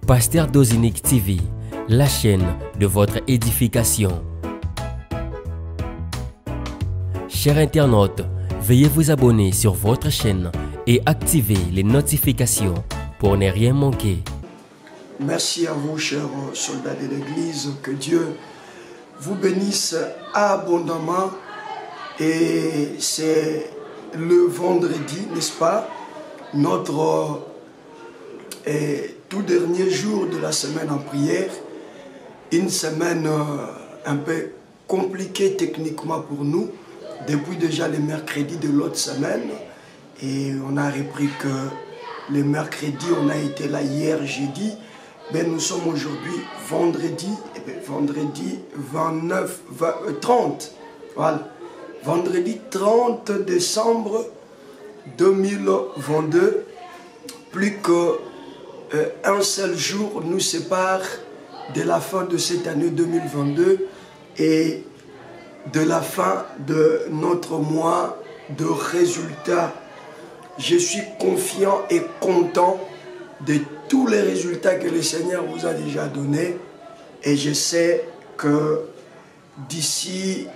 Pasteur Dozinique TV, la chaîne de votre édification. Chers internautes, veuillez vous abonner sur votre chaîne et activer les notifications pour ne rien manquer. Merci à vous, chers soldats de l'Église. Que Dieu vous bénisse abondamment. Et c'est le vendredi, n'est-ce pas, notre tout dernier jour de la semaine en prière. Une semaine un peu compliquée techniquement pour nous, depuis déjà les mercredis de l'autre semaine. Et on a repris que les mercredis, on a été là hier, jeudi. Ben, nous sommes aujourd'hui vendredi, vendredi 30, voilà. Vendredi 30 décembre 2022, plus qu'un seul jour nous sépare de la fin de cette année 2022 et de la fin de notre mois de résultats. Je suis confiant et content de tous les résultats que le Seigneur vous a déjà donnés, et je sais que d'ici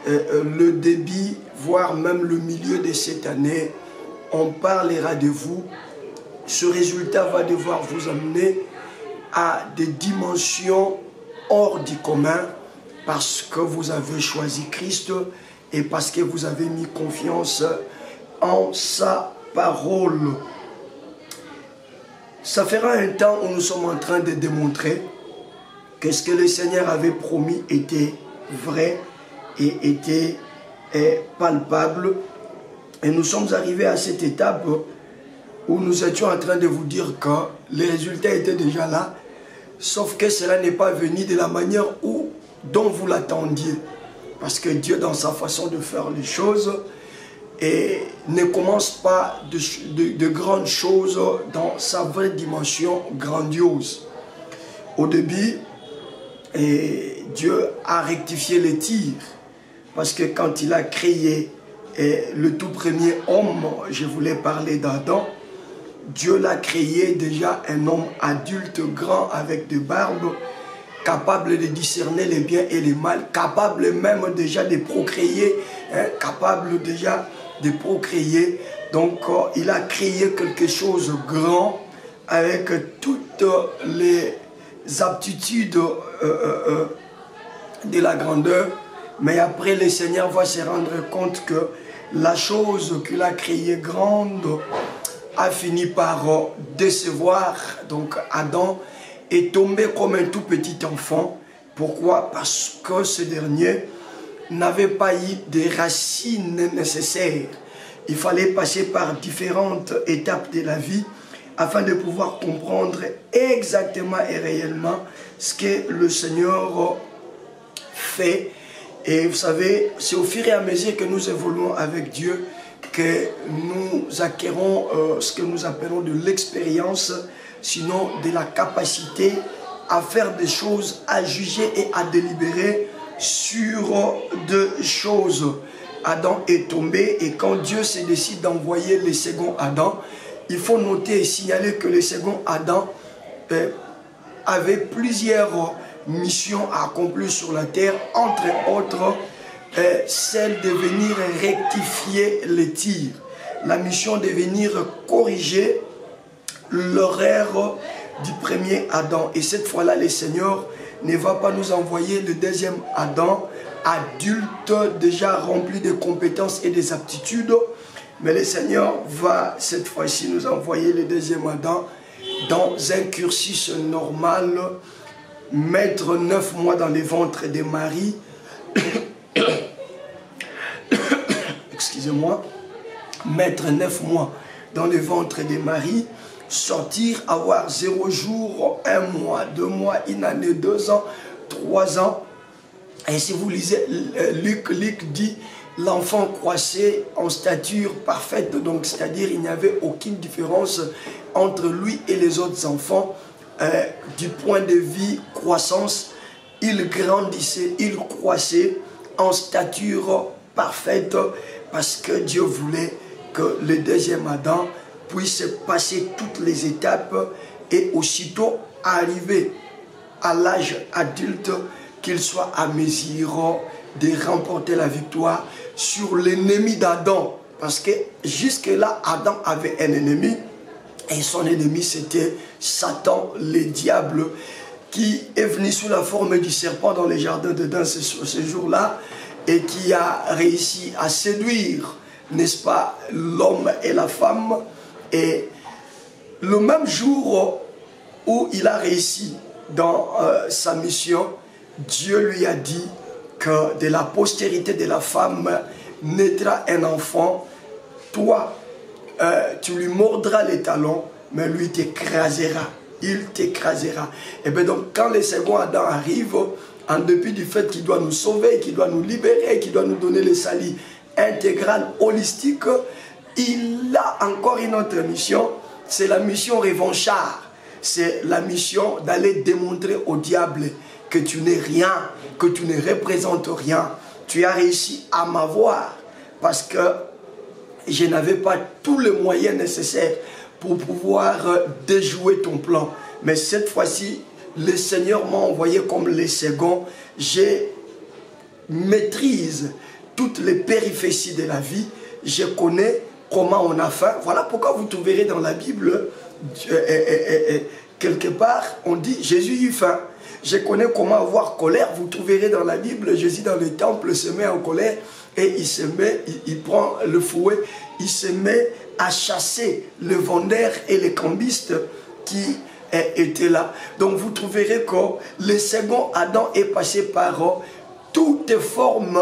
le début, voire même le milieu de cette année, on parlera de vous. Ce résultat va devoir vous amener à des dimensions hors du commun, parce que vous avez choisi Christ et parce que vous avez mis confiance en sa parole. Ça fera un temps où nous sommes en train de démontrer que ce que le Seigneur avait promis était vrai et était palpable. Et nous sommes arrivés à cette étape où nous étions en train de vous dire que les résultats étaient déjà là, sauf que cela n'est pas venu de la manière dont vous l'attendiez. Parce que Dieu, dans sa façon de faire les choses, et ne commence pas de grandes choses dans sa vraie dimension grandiose. Au début, Dieu a rectifié les tirs, parce que quand il a créé le tout premier homme, je voulais parler d'Adam, Dieu l'a créé déjà un homme adulte, grand, avec des barbes, capable de discerner les biens et les mal, capable même déjà de procréer, capable déjà de procréer. Donc il a créé quelque chose de grand avec toutes les aptitudes de la grandeur. Mais après, le Seigneur va se rendre compte que la chose qu'il a créée grande a fini par décevoir. Donc Adam est tombé comme un tout petit enfant. Pourquoi? Parce que ce dernier n'avait pas eu des racines nécessaires. Il fallait passer par différentes étapes de la vie afin de pouvoir comprendre exactement et réellement ce que le Seigneur fait. Et vous savez, c'est au fur et à mesure que nous évoluons avec Dieu que nous acquérons ce que nous appelons de l'expérience, sinon de la capacité à faire des choses, à juger et à délibérer sur deux choses. Adam est tombé, et quand Dieu se décide d'envoyer le second Adam, il faut noter et signaler que le second Adam avait plusieurs missions à accomplir sur la terre, entre autres celle de venir rectifier les tirs, la mission de venir corriger l'erreur du premier Adam. Et cette fois-là, le Seigneur ne va pas nous envoyer le deuxième Adam, adulte, déjà rempli de compétences et des aptitudes, mais le Seigneur va cette fois-ci nous envoyer le deuxième Adam dans un cursus normal, mettre 9 mois dans les ventres de Marie, excusez-moi, mettre 9 mois dans le ventre de Marie, sortir, avoir 0 jour, 1 mois, 2 mois, 1 année, 2 ans, 3 ans. Et si vous lisez Luc dit, l'enfant croissait en stature parfaite, donc c'est-à-dire il n'y avait aucune différence entre lui et les autres enfants. Du point de vue croissance, il grandissait, il croissait en stature parfaite, parce que Dieu voulait que le deuxième Adam puisse passer toutes les étapes et aussitôt arrivé à l'âge adulte, qu'il soit à mesure de remporter la victoire sur l'ennemi d'Adam. Parce que jusque-là, Adam avait un ennemi, et son ennemi c'était Satan, le diable, qui est venu sous la forme du serpent dans les jardins d'Éden ce jour-là, et qui a réussi à séduire, n'est-ce pas, l'homme et la femme. Et le même jour où il a réussi dans sa mission, Dieu lui a dit que de la postérité de la femme naîtra un enfant. Toi, tu lui mordras les talons, mais lui t'écrasera. Il t'écrasera. Et bien donc, quand le second Adam arrive, en dépit du fait qu'il doit nous sauver, qu'il doit nous libérer, qu'il doit nous donner le salut intégral, holistique, il a encore une autre mission. C'est la mission revanchard. C'est la mission d'aller démontrer au diable que tu n'es rien, que tu ne représentes rien. Tu as réussi à m'avoir parce que je n'avais pas tous les moyens nécessaires pour pouvoir déjouer ton plan. Mais cette fois-ci, le Seigneur m'a envoyé comme le second. Je maîtrise toutes les péripéties de la vie. Je connais comment on a faim. Voilà pourquoi vous trouverez dans la Bible, quelque part, on dit Jésus eut faim. Je connais comment avoir colère. Vous trouverez dans la Bible, Jésus dans le temple se met en colère et il prend le fouet, il se met à chasser le vendeur et les cambistes qui étaient là. Donc vous trouverez que le second Adam est passé par toutes formes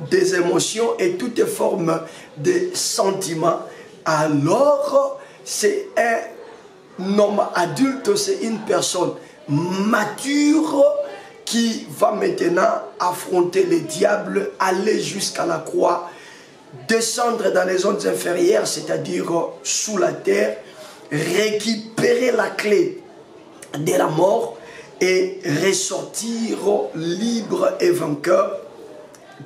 des émotions et toutes formes des sentiments. Alors, c'est un homme adulte, c'est une personne mature qui va maintenant affronter le diable, aller jusqu'à la croix, descendre dans les zones inférieures, c'est-à-dire sous la terre, récupérer la clé de la mort et ressortir libre et vainqueur.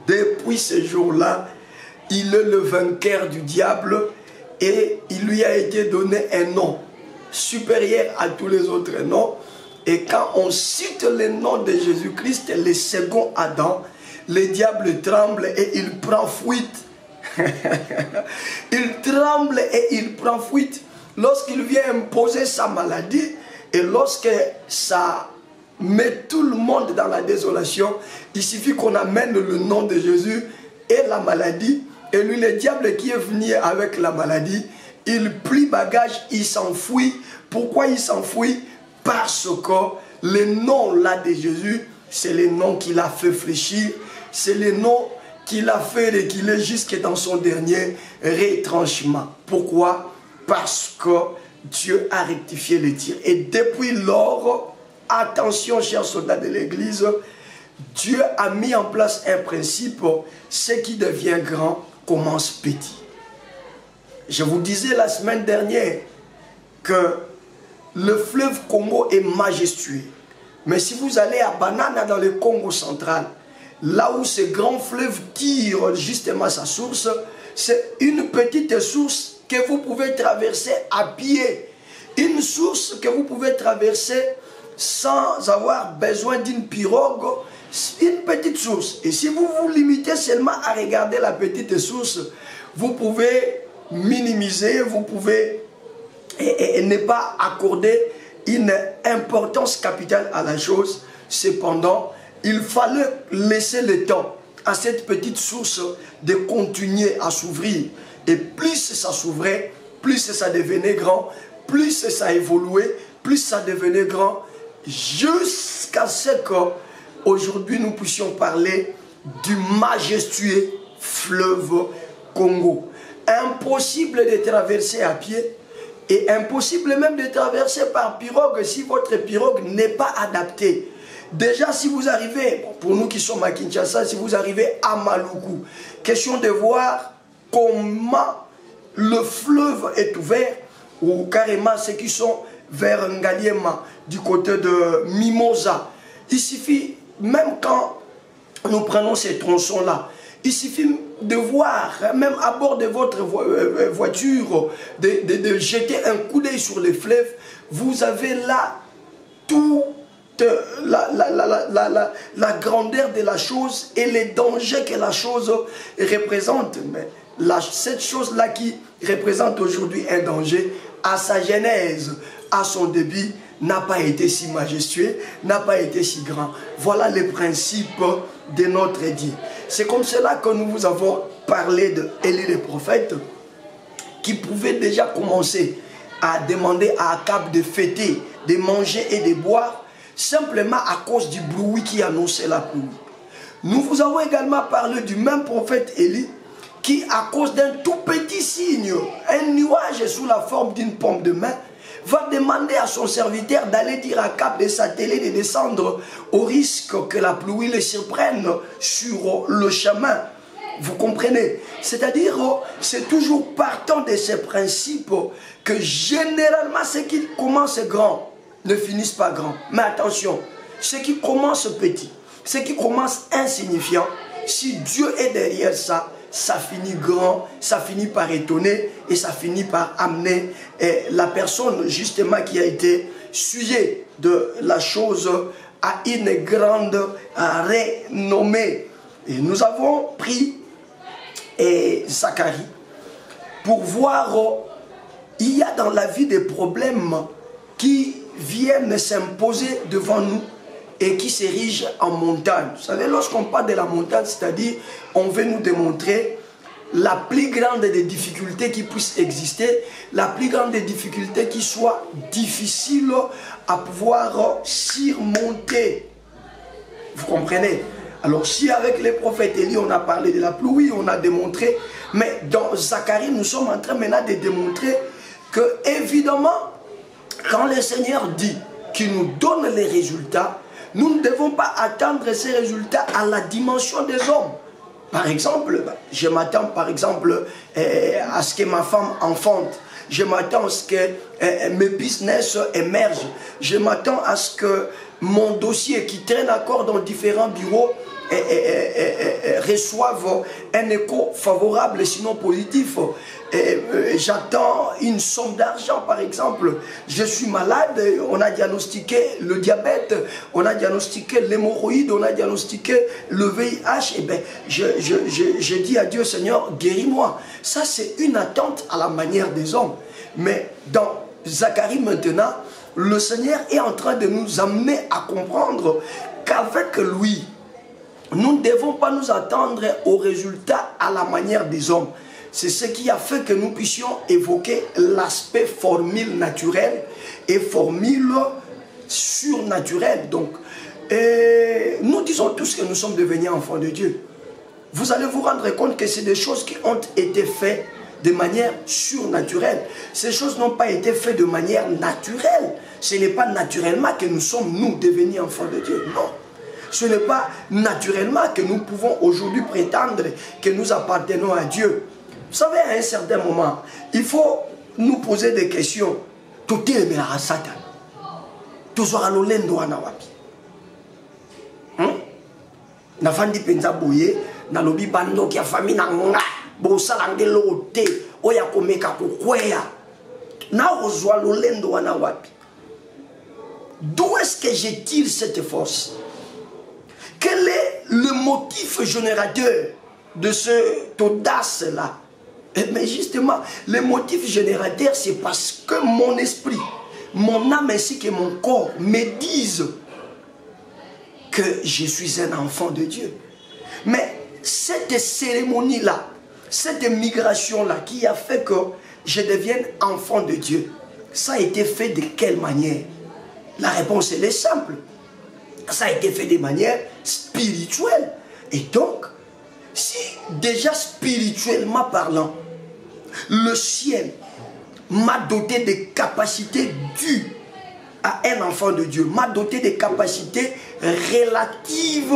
Depuis ce jour-là, il est le vainqueur du diable et il lui a été donné un nom supérieur à tous les autres noms. Et quand on cite le nom de Jésus-Christ, le second Adam, le diable tremble et il prend fuite. Il tremble et il prend fuite. Lorsqu'il vient imposer sa maladie et lorsque ça met tout le monde dans la désolation, il suffit qu'on amène le nom de Jésus et la maladie. Et lui, le diable qui est venu avec la maladie, il plie bagage, il s'enfuit. Pourquoi il s'enfuit? Parce que le nom là de Jésus, c'est le nom qui l'a fait fléchir, c'est le nom qui l'a fait reculer jusque dans son dernier retranchement. Pourquoi? Parce que Dieu a rectifié les tirs. Et depuis lors, attention chers soldats de l'église, Dieu a mis en place un principe, ce qui devient grand commence petit. Je vous disais la semaine dernière que le fleuve Congo est majestueux. Mais si vous allez à Banana dans le Congo central, là où ce grand fleuve tire justement sa source, c'est une petite source que vous pouvez traverser à pied. Une source que vous pouvez traverser sans avoir besoin d'une pirogue. Une petite source. Et si vous vous limitez seulement à regarder la petite source, vous pouvez minimiser, vous pouvez et ne pas accorder une importance capitale à la chose. Cependant, il fallait laisser le temps à cette petite source de continuer à s'ouvrir. Et plus ça s'ouvrait, plus ça devenait grand, plus ça évoluait, plus ça devenait grand, jusqu'à ce qu'aujourd'hui nous puissions parler du majestueux fleuve Congo. Impossible de traverser à pied et impossible même de traverser par pirogue si votre pirogue n'est pas adaptée. Déjà, si vous arrivez, pour nous qui sommes à Kinshasa, si vous arrivez à Maluku, question de voir comment le fleuve est ouvert, ou carrément ceux qui sont vers Ngaliema, du côté de Mimosa. Il suffit, même quand nous prenons ces tronçons-là, il suffit de voir, même à bord de votre voiture, de jeter un coup d'œil sur les fleuves, vous avez là toute la grandeur de la chose et les dangers que la chose représente. Mais cette chose-là qui représente aujourd'hui un danger, à sa genèse, à son début, n'a pas été si majestueux, n'a pas été si grand. Voilà les principes de notre Dieu. C'est comme cela que nous vous avons parlé d'Élie le prophète, qui pouvait déjà commencer à demander à Akab de fêter, de manger et de boire, simplement à cause du bruit qui annonçait la pluie. Nous vous avons également parlé du même prophète Élie, qui, à cause d'un tout petit signe, un nuage sous la forme d'une paume de main, va demander à son serviteur d'aller dire à Akab de s'atteler, de descendre au risque que la pluie le surprenne sur le chemin. Vous comprenez? C'est-à-dire, c'est toujours partant de ces principes que généralement ce qui commence grand ne finissent pas grand. Mais attention, ce qui commence petit, ce qui commence insignifiant, si Dieu est derrière ça, ça finit grand, ça finit par étonner et ça finit par amener la personne justement qui a été sujet de la chose à une grande renommée. Et nous avons pris Zacharie pour voir, il y a dans la vie des problèmes qui viennent s'imposer devant nous et qui s'érigent en montagne. Vous savez, lorsqu'on parle de la montagne, c'est-à-dire, on veut nous démontrer la plus grande des difficultés qui puissent exister, la plus grande des difficultés qui soit difficile à pouvoir surmonter. Vous comprenez? Alors, si avec les prophètes Élie, on a parlé de la pluie, on a démontré, mais dans Zacharie, nous sommes en train maintenant de démontrer que, évidemment, quand le Seigneur dit qu'il nous donne les résultats, nous ne devons pas attendre ces résultats à la dimension des hommes. Par exemple, je m'attends par exemple à ce que ma femme enfante. Je m'attends à ce que mes business émergent. Je m'attends à ce que mon dossier qui traîne encore dans différents bureaux reçoive un écho favorable, sinon positif. J'attends une somme d'argent, par exemple. Je suis malade, on a diagnostiqué le diabète, on a diagnostiqué l'hémorroïde, on a diagnostiqué le VIH. Et bien, je dis à Dieu, Seigneur, guéris-moi. Ça, c'est une attente à la manière des hommes. Mais dans Zacharie maintenant, le Seigneur est en train de nous amener à comprendre qu'avec lui, nous ne devons pas nous attendre aux résultats à la manière des hommes. C'est ce qui a fait que nous puissions évoquer l'aspect formule naturelle et formule surnaturelle. Donc, nous disons tous que nous sommes devenus enfants de Dieu. Vous allez vous rendre compte que c'est des choses qui ont été faites de manière surnaturelle. Ces choses n'ont pas été faites de manière naturelle. Ce n'est pas naturellement que nous sommes, nous, devenus enfants de Dieu. Non. Ce n'est pas naturellement que nous pouvons aujourd'hui prétendre que nous appartenons à Dieu. Vous savez, à un certain moment, il faut nous poser des questions. Tout est le à Satan. Tout sera le lendo à Nawapi. Nafandi penza boye, na lobi bando ki a famille na nga, bo salange lote, oya komeka kokweya. Na ozwa le lendo à Nawapi. D'où est-ce que je tire cette force? Quel est le motif générateur de cette audace-là? Mais justement, le motif générateur, c'est parce que mon esprit, mon âme ainsi que mon corps me disent que je suis un enfant de Dieu. Mais cette cérémonie-là, cette migration-là qui a fait que je devienne enfant de Dieu, ça a été fait de quelle manière? La réponse, elle est simple. Ça a été fait de manière spirituelle. Et donc, si déjà spirituellement parlant, le ciel m'a doté des capacités dues à un enfant de Dieu, m'a doté des capacités relatives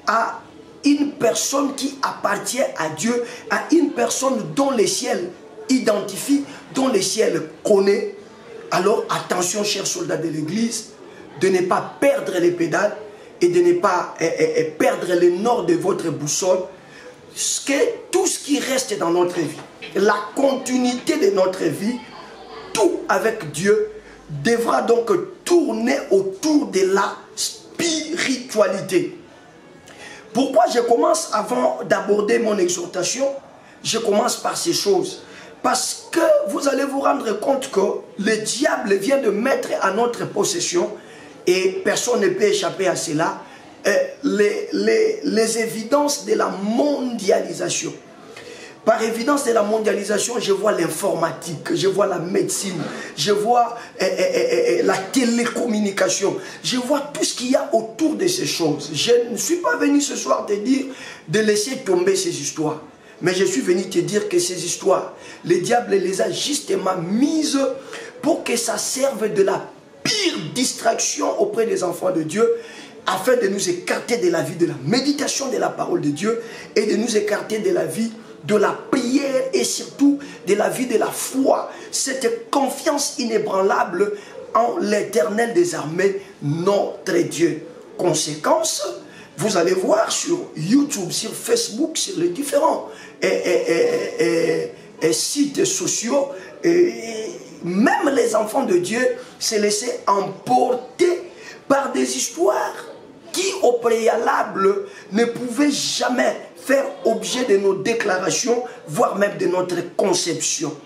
à une personne qui appartient à Dieu, à une personne dont le ciel identifie, dont le ciel connaît, alors attention, chers soldats de l'Église, de ne pas perdre les pédales et de ne pas perdre le nord de votre boussole. tout ce qui reste dans notre vie, la continuité de notre vie, tout avec Dieu, devra donc tourner autour de la spiritualité. Pourquoi je commence, avant d'aborder mon exhortation, je commence par ces choses? Parce que vous allez vous rendre compte que le diable vient de mettre à notre possession, et personne ne peut échapper à cela, les évidences de la mondialisation. Par évidence de la mondialisation, je vois l'informatique, je vois la médecine, je vois la télécommunication, je vois tout ce qu'il y a autour de ces choses. Je ne suis pas venu ce soir te dire de laisser tomber ces histoires, mais je suis venu te dire que ces histoires, le diable les a justement mises pour que ça serve de la pire distraction auprès des enfants de Dieu, afin de nous écarter de la vie de la méditation de la parole de Dieu et de nous écarter de la vie de la prière et surtout de la vie de la foi, cette confiance inébranlable en l'Éternel des armées, notre Dieu. Conséquence, vous allez voir sur YouTube, sur Facebook, sur les différents sites sociaux, même les enfants de Dieu se laissaient emporter par des histoires qui au préalable ne pouvaient jamais faire objet de nos déclarations, voire même de notre conception.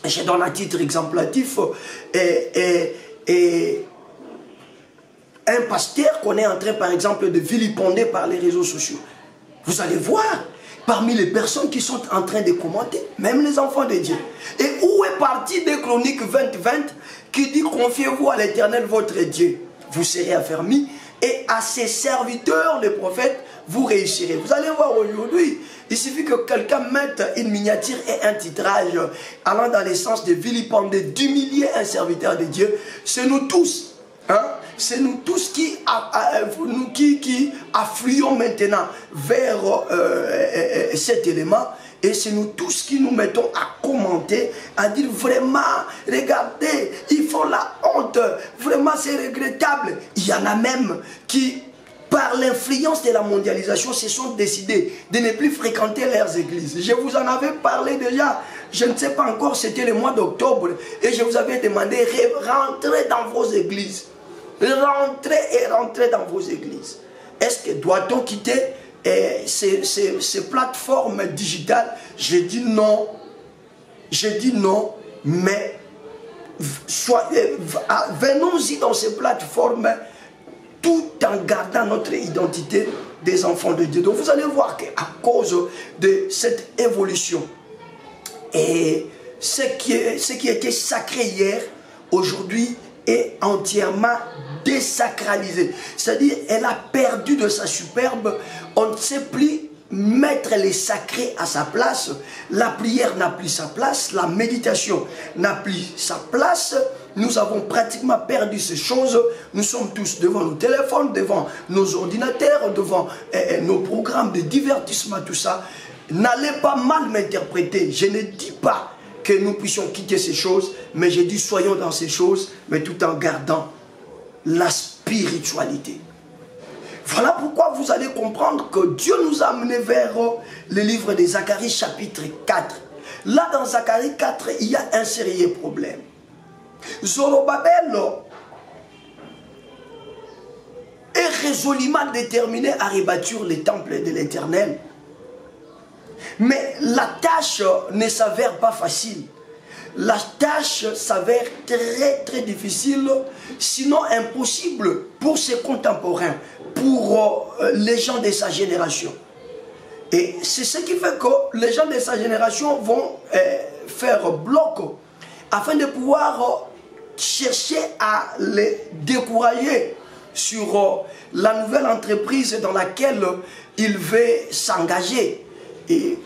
Je donne un titre exemplatif, un pasteur qu'on est en train par exemple de vilipender par les réseaux sociaux. Vous allez voir, parmi les personnes qui sont en train de commenter, même les enfants de Dieu. Et où est parti des Chroniques 20:20 qui dit: confiez-vous à l'Éternel votre Dieu, vous serez affermis, et à ses serviteurs, les prophètes, vous réussirez. Vous allez voir aujourd'hui, il suffit que quelqu'un mette une miniature et un titrage allant dans le sens de vilipender, d'humilier un serviteur de Dieu. C'est nous tous, hein? C'est nous tous qui affluons maintenant vers cet élément. Et c'est nous tous qui nous mettons à commenter, à dire vraiment, regardez, ils font la honte, vraiment c'est regrettable. Il y en a même qui, par l'influence de la mondialisation, se sont décidés de ne plus fréquenter leurs églises. Je vous en avais parlé déjà, je ne sais pas encore, c'était le mois d'octobre, et je vous avais demandé, rentrez dans vos églises. Rentrez dans vos églises. Est-ce que doit-on quitter ces plateformes digitales? J'ai dit non. J'ai dit non, mais venons-y dans ces plateformes tout en gardant notre identité des enfants de Dieu. Donc vous allez voir qu'à cause de cette évolution, et ce qui était sacré hier, aujourd'hui est entièrement désacralisé. C'est-à-dire, elle a perdu de sa superbe. On ne sait plus mettre les sacrés à sa place. La prière n'a plus sa place. La méditation n'a plus sa place. Nous avons pratiquement perdu ces choses. Nous sommes tous devant nos téléphones, devant nos ordinateurs, devant nos programmes de divertissement, tout ça. N'allez pas mal m'interpréter. Je ne dis pas que nous puissions quitter ces choses, mais j'ai dit soyons dans ces choses, mais tout en gardant la spiritualité. Voilà pourquoi vous allez comprendre que Dieu nous a amenés vers le livre de Zacharie chapitre 4. Là dans Zacharie 4, il y a un sérieux problème. Zorobabel est résolument déterminé à rebâtir le temple de l'Éternel. Mais la tâche ne s'avère pas facile. La tâche s'avère très difficile, sinon impossible pour ses contemporains, pour les gens de sa génération. Et c'est ce qui fait que les gens de sa génération vont faire bloc afin de pouvoir chercher à les décourager sur la nouvelle entreprise dans laquelle il veut s'engager. Et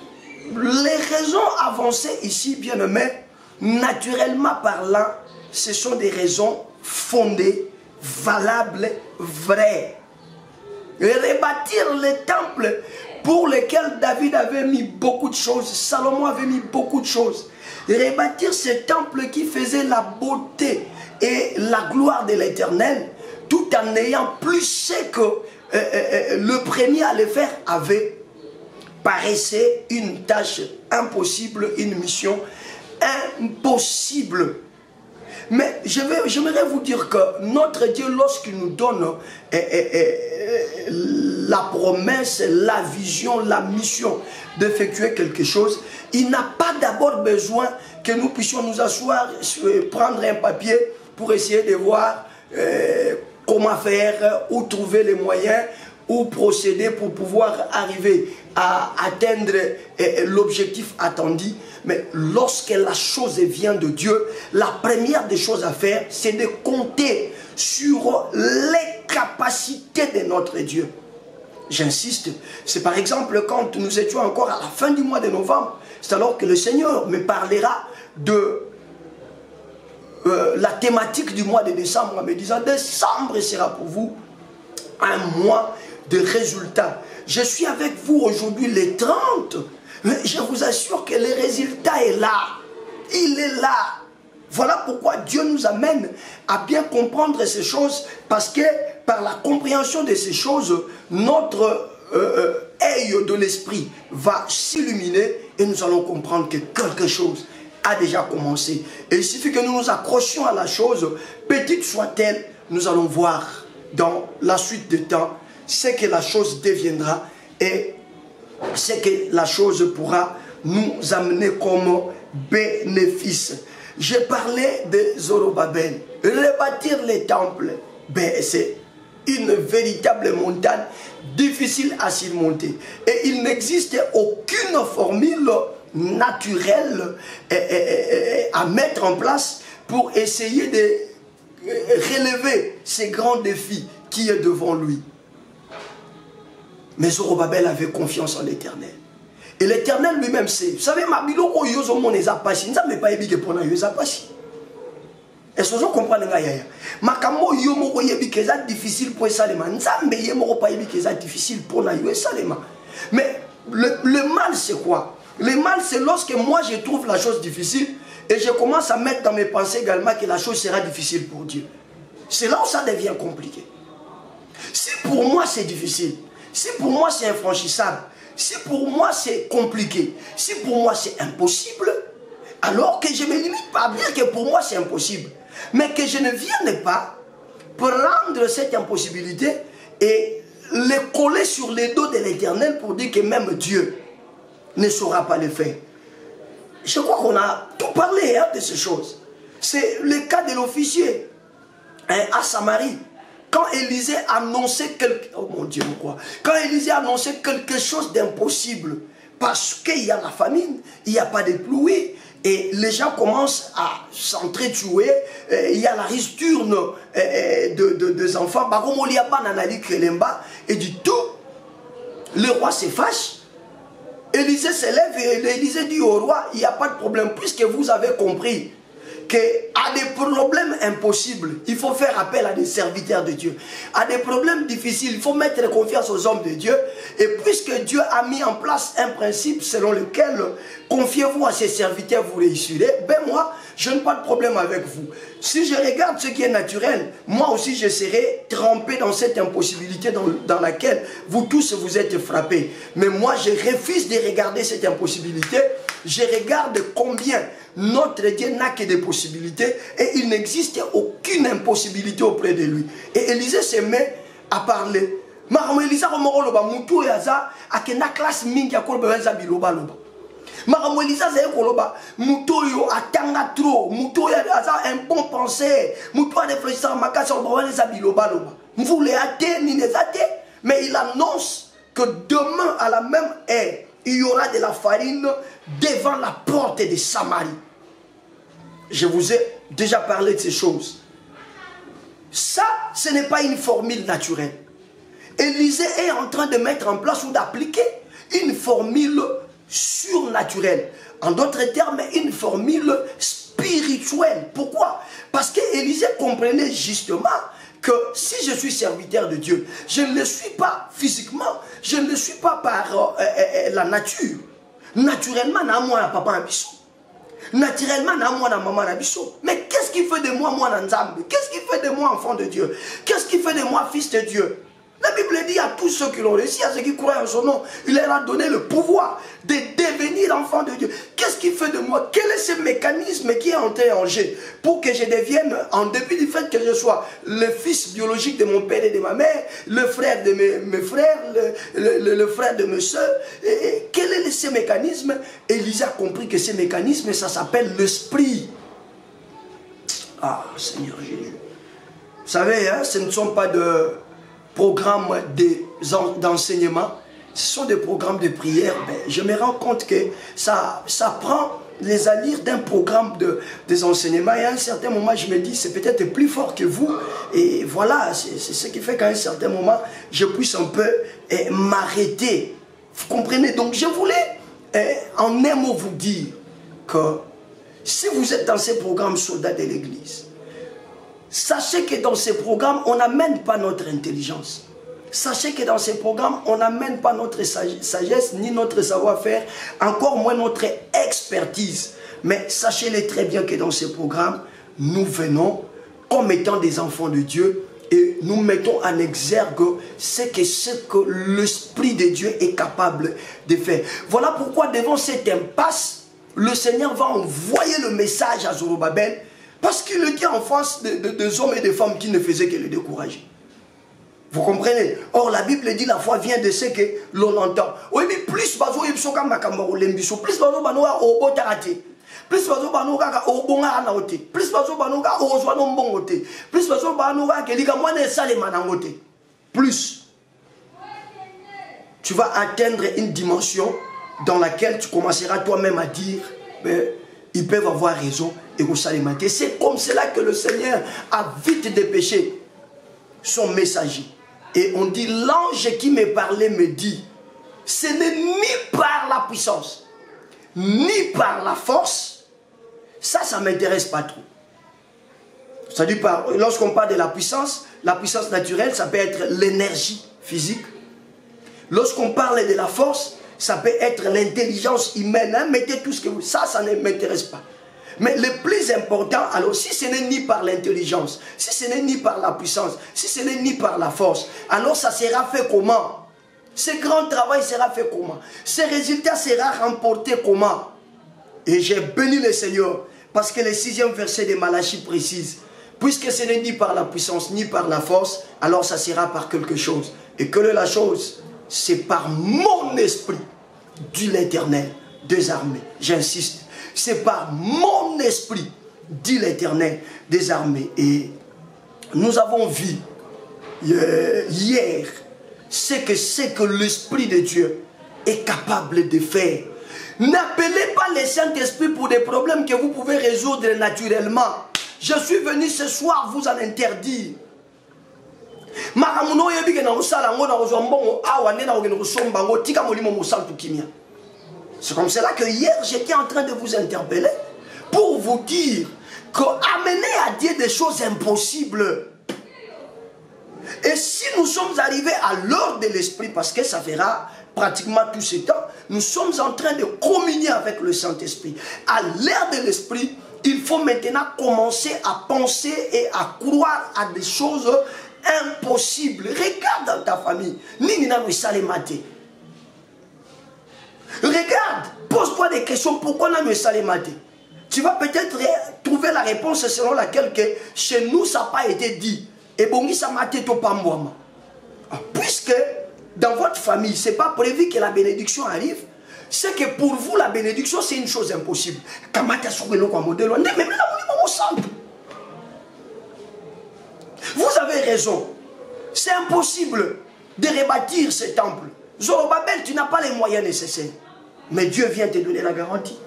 les raisons avancées ici, bien aimés, naturellement parlant, ce sont des raisons fondées, valables, vraies. Rebâtir les temples pour lesquels David avait mis beaucoup de choses, Salomon avait mis beaucoup de choses. Rebâtir ces temples qui faisaient la beauté et la gloire de l'Éternel, tout en ayant plus ce que le premier à le faire avait. paraissait une tâche impossible, une mission impossible. Mais j'aimerais vous dire que notre Dieu, lorsqu'il nous donne la promesse, la vision, la mission d'effectuer quelque chose, il n'a pas d'abord besoin que nous puissions nous asseoir, prendre un papier pour essayer de voir comment faire, où trouver les moyens, où procéder pour pouvoir arriver à atteindre l'objectif attendu. Mais lorsque la chose vient de Dieu, la première des choses à faire, c'est de compter sur les capacités de notre Dieu. J'insiste, c'est par exemple quand nous étions encore à la fin du mois de novembre, c'est alors que le Seigneur me parlera de la thématique du mois de décembre, en me disant, décembre sera pour vous un mois de résultats. Je suis avec vous aujourd'hui les 30. Je vous assure que le résultat est là. Il est là. Voilà pourquoi Dieu nous amène à bien comprendre ces choses, parce que par la compréhension de ces choses, notre œil de l'esprit va s'illuminer et nous allons comprendre que quelque chose a déjà commencé. Et il suffit que nous nous accrochions à la chose, petite soit-elle, nous allons voir dans la suite des temps ce que la chose deviendra et ce que la chose pourra nous amener comme bénéfice. J'ai parlé de Zorobabel. Rebâtir les temples, c'est une véritable montagne difficile à surmonter. Et il n'existe aucune formule naturelle à mettre en place pour essayer de relever ces grands défis qui est devant lui. Mais Zorobabel avait confiance en l'Éternel. Et l'Éternel lui-même sait. Vous savez, ma biloko yozo mon ezapasi. Nous n'avons pas ébiqué pour nous ezapasi. Est-ce que vous comprenez? Ma kamo yomo yebi keza difficile pour salema. Nous n'avons pas ébiqué keza difficile pour nous salema. Mais le mal c'est quoi? Le mal c'est lorsque moi je trouve la chose difficile et je commence à mettre dans mes pensées également que la chose sera difficile pour Dieu. C'est là où ça devient compliqué. Si pour moi c'est difficile, si pour moi c'est infranchissable, si pour moi c'est compliqué, si pour moi c'est impossible, alors que je ne me limite pas à dire que pour moi c'est impossible, mais que je ne vienne pas prendre cette impossibilité et le coller sur les dos de l'Éternel pour dire que même Dieu ne saura pas le faire. Je crois qu'on a tout parlé de ces choses. C'est le cas de l'officier à Samarie. Quand Élisée annonçait quelque chose d'impossible, parce qu'il y a la famine, il n'y a pas de pluie, et les gens commencent à s'entretuer, il y a la ristourne des enfants, et du tout, le roi se fâche. Élisée se lève et Élisée dit au roi, il n'y a pas de problème, puisque vous avez compris qu'à des problèmes impossibles, il faut faire appel à des serviteurs de Dieu. À des problèmes difficiles, il faut mettre confiance aux hommes de Dieu. Et puisque Dieu a mis en place un principe selon lequel confiez-vous à ses serviteurs, vous réussirez, ben moi, je n'ai pas de problème avec vous. Si je regarde ce qui est naturel, moi aussi je serai trempé dans cette impossibilité dans laquelle vous tous vous êtes frappés. Mais moi je refuse de regarder cette impossibilité. Je regarde combien notre Dieu n'a que des possibilités et il n'existe aucune impossibilité auprès de lui. Et Élisée se met à parler. Maramouelisa zaye koloba mutoyo atanga trop mutoyo aza un bon penseur mutoyo réfléchir makasi obawane za biloba loba mvule ate ni nezate mais il annonce que demain à la même heure il y aura de la farine devant la porte de Samarie. Je vous ai déjà parlé de ces choses. Ça, ce n'est pas une formule naturelle. Élisée est en train de mettre en place ou d'appliquer une formule surnaturelle. En d'autres termes, une formule spirituelle. Pourquoi? Parce qu'Élisée comprenait justement que si je suis serviteur de Dieu, je ne le suis pas physiquement, je ne le suis pas par la nature. Naturellement, na moi papa abisso. Naturellement, na moi maman abisso. Mais qu'est-ce qui fait de moi Nzambe? Qu'est-ce qui fait de moi enfant de Dieu? Qu'est-ce qui fait de moi fils de Dieu? La Bible dit à tous ceux qui l'ont réussi, à ceux qui croient en son nom, il leur a donné le pouvoir de devenir enfants de Dieu. Qu'est-ce qui fait de moi? Quel est ce mécanisme qui est entré en jeu pour que je devienne, en dépit du fait que je sois le fils biologique de mon père et de ma mère, le frère de mes frères, le frère de mes soeurs? Quel est ce mécanisme? Élisée a compris que ce mécanisme, ça s'appelle l'esprit. Ah, Seigneur Jésus. Vous savez, hein, ce ne sont pas de programmes d'enseignement, ce sont des programmes de prière. Ben, je me rends compte que ça prend les allures d'un programme des enseignements, et à un certain moment je me dis c'est peut-être plus fort que vous, et voilà, c'est ce qui fait qu'à un certain moment je puisse un peu m'arrêter. Vous comprenez? Donc je voulais en un mot vous dire que si vous êtes dans ces programmes soldats de l'église, sachez que dans ces programmes, on n'amène pas notre intelligence. Sachez que dans ces programmes, on n'amène pas notre sagesse, ni notre savoir-faire, encore moins notre expertise. Mais sachez-le très bien que dans ces programmes, nous venons comme étant des enfants de Dieu et nous mettons en exergue ce que l'Esprit de Dieu est capable de faire. Voilà pourquoi devant cette impasse, le Seigneur va envoyer le message à Zorobabel, parce qu'il le dit en face des hommes et des femmes qui ne faisaient que le décourager. Vous comprenez? Or, la Bible dit la foi vient de ce que l'on entend. Oui, mais plus bazo yipsoka makambo lembiso, plus bazo banoa obotarate, plus bazo banoa obonga na ote, plus bazo banoa ozwa no mbongo te, plus bazo banoa kelika mwana sale manangote. Plus tu vas atteindre une dimension dans laquelle tu commenceras toi-même à dire ils peuvent avoir raison et vous savez mater. C'est comme cela que le Seigneur a vite dépêché son messager. Et on dit, l'ange qui me parlait me dit, ce n'est ni par la puissance, ni par la force. Ça ne m'intéresse pas trop. C'est-à-dire, lorsqu'on parle de la puissance naturelle, ça peut être l'énergie physique. Lorsqu'on parle de la force, ça peut être l'intelligence humaine. Hein? Mettez tout ce que vous... Ça ne m'intéresse pas. Mais le plus important, alors si ce n'est ni par l'intelligence, si ce n'est ni par la puissance, si ce n'est ni par la force, alors ça sera fait comment? Ce grand travail sera fait comment? Ce résultat sera remporté comment? Et j'ai béni le Seigneur, parce que le 6e verset de Malachie précise, puisque ce n'est ni par la puissance ni par la force, alors ça sera par quelque chose. Et quelle est la chose? C'est par mon esprit, dit l'Éternel des armées. J'insiste. C'est par mon esprit, dit l'Éternel des armées. Et nous avons vu hier ce que l'Esprit de Dieu est capable de faire. N'appelez pas le Saint-Esprit pour des problèmes que vous pouvez résoudre naturellement. Je suis venu ce soir vous en interdire. C'est comme cela que hier j'étais en train de vous interpeller pour vous dire qu'amener à Dieu des choses impossibles. Et si nous sommes arrivés à l'heure de l'Esprit, parce que ça fera pratiquement tout ce temps, nous sommes en train de communier avec le Saint-Esprit. À l'ère de l'Esprit, il faut maintenant commencer à penser et à croire à des choses impossibles. Regarde dans ta famille. Regarde, pose-toi des questions. Pourquoi on a mis ça les matés? Tu vas peut-être trouver la réponse selon laquelle que chez nous ça n'a pas été dit. Et bon, ça m'a été pas moi. Puisque dans votre famille, ce n'est pas prévu que la bénédiction arrive, c'est que pour vous, la bénédiction, c'est une chose impossible. Vous avez raison. C'est impossible de rebâtir ce temple. Zorobabel, tu n'as pas les moyens nécessaires. Mais Dieu vient te donner la garantie.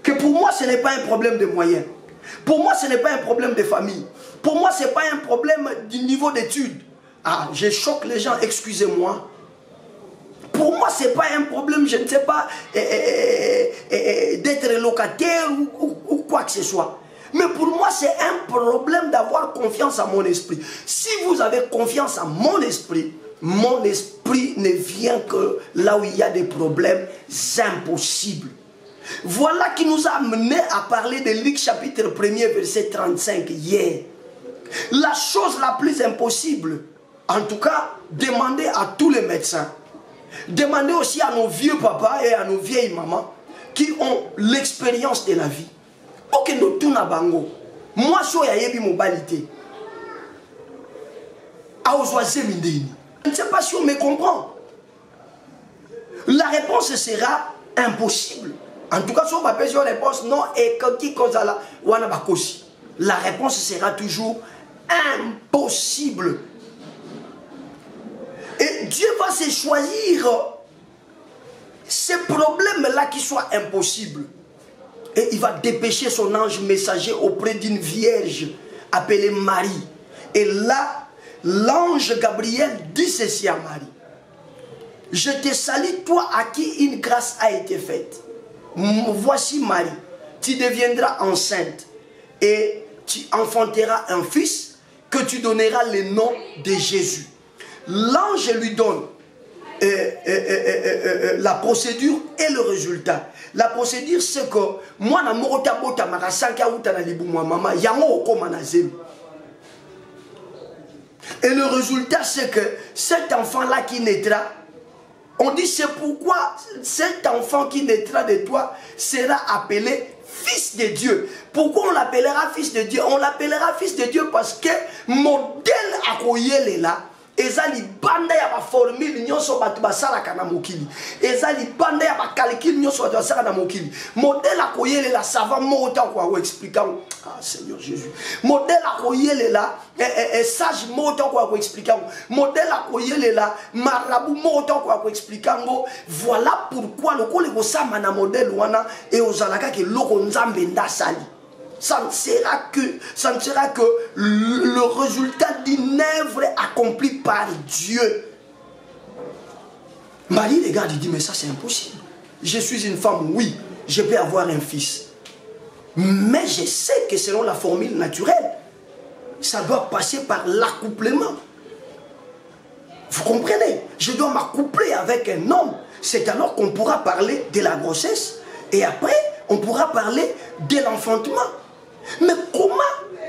Que pour moi, ce n'est pas un problème de moyens. Pour moi, ce n'est pas un problème de famille. Pour moi, ce n'est pas un problème du niveau d'études. Ah, je choque les gens, excusez-moi. Pour moi, ce n'est pas un problème, je ne sais pas, d'être locataire ou quoi que ce soit. Mais pour moi, c'est un problème d'avoir confiance en mon esprit. Si vous avez confiance en mon esprit ne vient que là où il y a des problèmes impossibles. Voilà qui nous a amené à parler de Luc chapitre 1er verset 35 hier. La chose la plus impossible En tout cas, demandez à tous les médecins. Demandez aussi à nos vieux papas et à nos vieilles mamans qui ont l'expérience de la vie. Ok, nous tout na bango. Moi, je suis mobilité. Je ne sais pas si on me comprend. La réponse sera impossible. En tout cas, si on va faire une réponse non, et qui cause la la réponse sera toujours impossible. Et Dieu va se choisir ces problèmes-là qui soient impossibles. Et il va dépêcher son ange messager auprès d'une vierge appelée Marie. Et là, l'ange Gabriel dit ceci à Marie. Je te salue, toi à qui une grâce a été faite. Voici Marie, tu deviendras enceinte et tu enfanteras un fils que tu donneras le nom de Jésus. L'ange lui donne la procédure et le résultat. La procédure, c'est que moi, je et le résultat, c'est que cet enfant-là qui naîtra, on dit c'est pourquoi cet enfant qui naîtra de toi sera appelé fils de Dieu. Pourquoi on l'appellera fils de Dieu? On l'appellera fils de Dieu parce que modèle à koyele là. Ezali banda ya ba formule nyonso batu basala kana mokili. Ezali banda ya ba calcul nyonso batu basala na mokili. Modèle a koyele la savant mota kwa expliquer. Ah Seigneur Jésus. Modèle a koyele la sage mota kwa expliquer. Modèle a koyele la marabout mota kwa expliquer. Voilà pourquoi le ko le kosama na modèle wana et ozalaka ke loko nzambe ndasali. Ça ne sera que le résultat d'une œuvre accomplie par Dieu. Marie regarde, il dit, mais ça c'est impossible. Je suis une femme, oui, je peux avoir un fils. Mais je sais que selon la formule naturelle, ça doit passer par l'accouplement. Vous comprenez? Je dois m'accoupler avec un homme. C'est alors qu'on pourra parler de la grossesse. Et après, on pourra parler de l'enfantement. Mais comment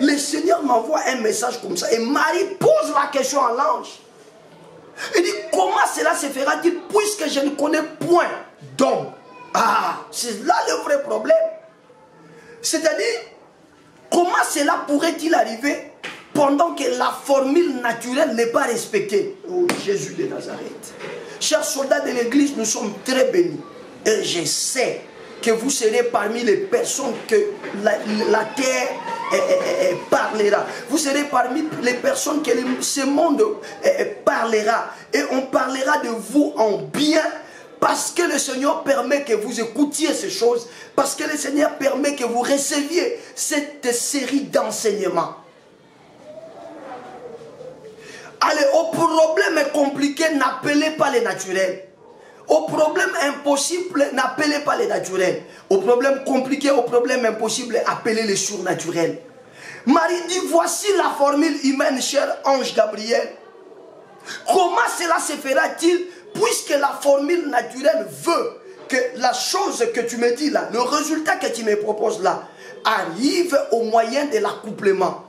le Seigneur m'envoie un message comme ça? Et Marie pose la question à l'ange. Il dit, comment cela se fera-t-il puisque je ne connais point d'homme? Ah, c'est là le vrai problème. C'est-à-dire, comment cela pourrait-il arriver pendant que la formule naturelle n'est pas respectée? Oh, Jésus de Nazareth. Chers soldats de l'église, nous sommes très bénis. Et je sais que vous serez parmi les personnes que la terre parlera. Vous serez parmi les personnes que ce monde parlera. Et on parlera de vous en bien parce que le Seigneur permet que vous écoutiez ces choses. Parce que le Seigneur permet que vous receviez cette série d'enseignements. Allez, au problème compliqué, n'appelez pas les naturels. Au problème impossible, n'appelez pas les naturels. Au problème compliqué, au problème impossible, appelez les surnaturels. Marie dit, voici la formule humaine, cher ange Gabriel. Comment cela se fera-t-il, puisque la formule naturelle veut que la chose que tu me dis là, le résultat que tu me proposes là, arrive au moyen de l'accouplement.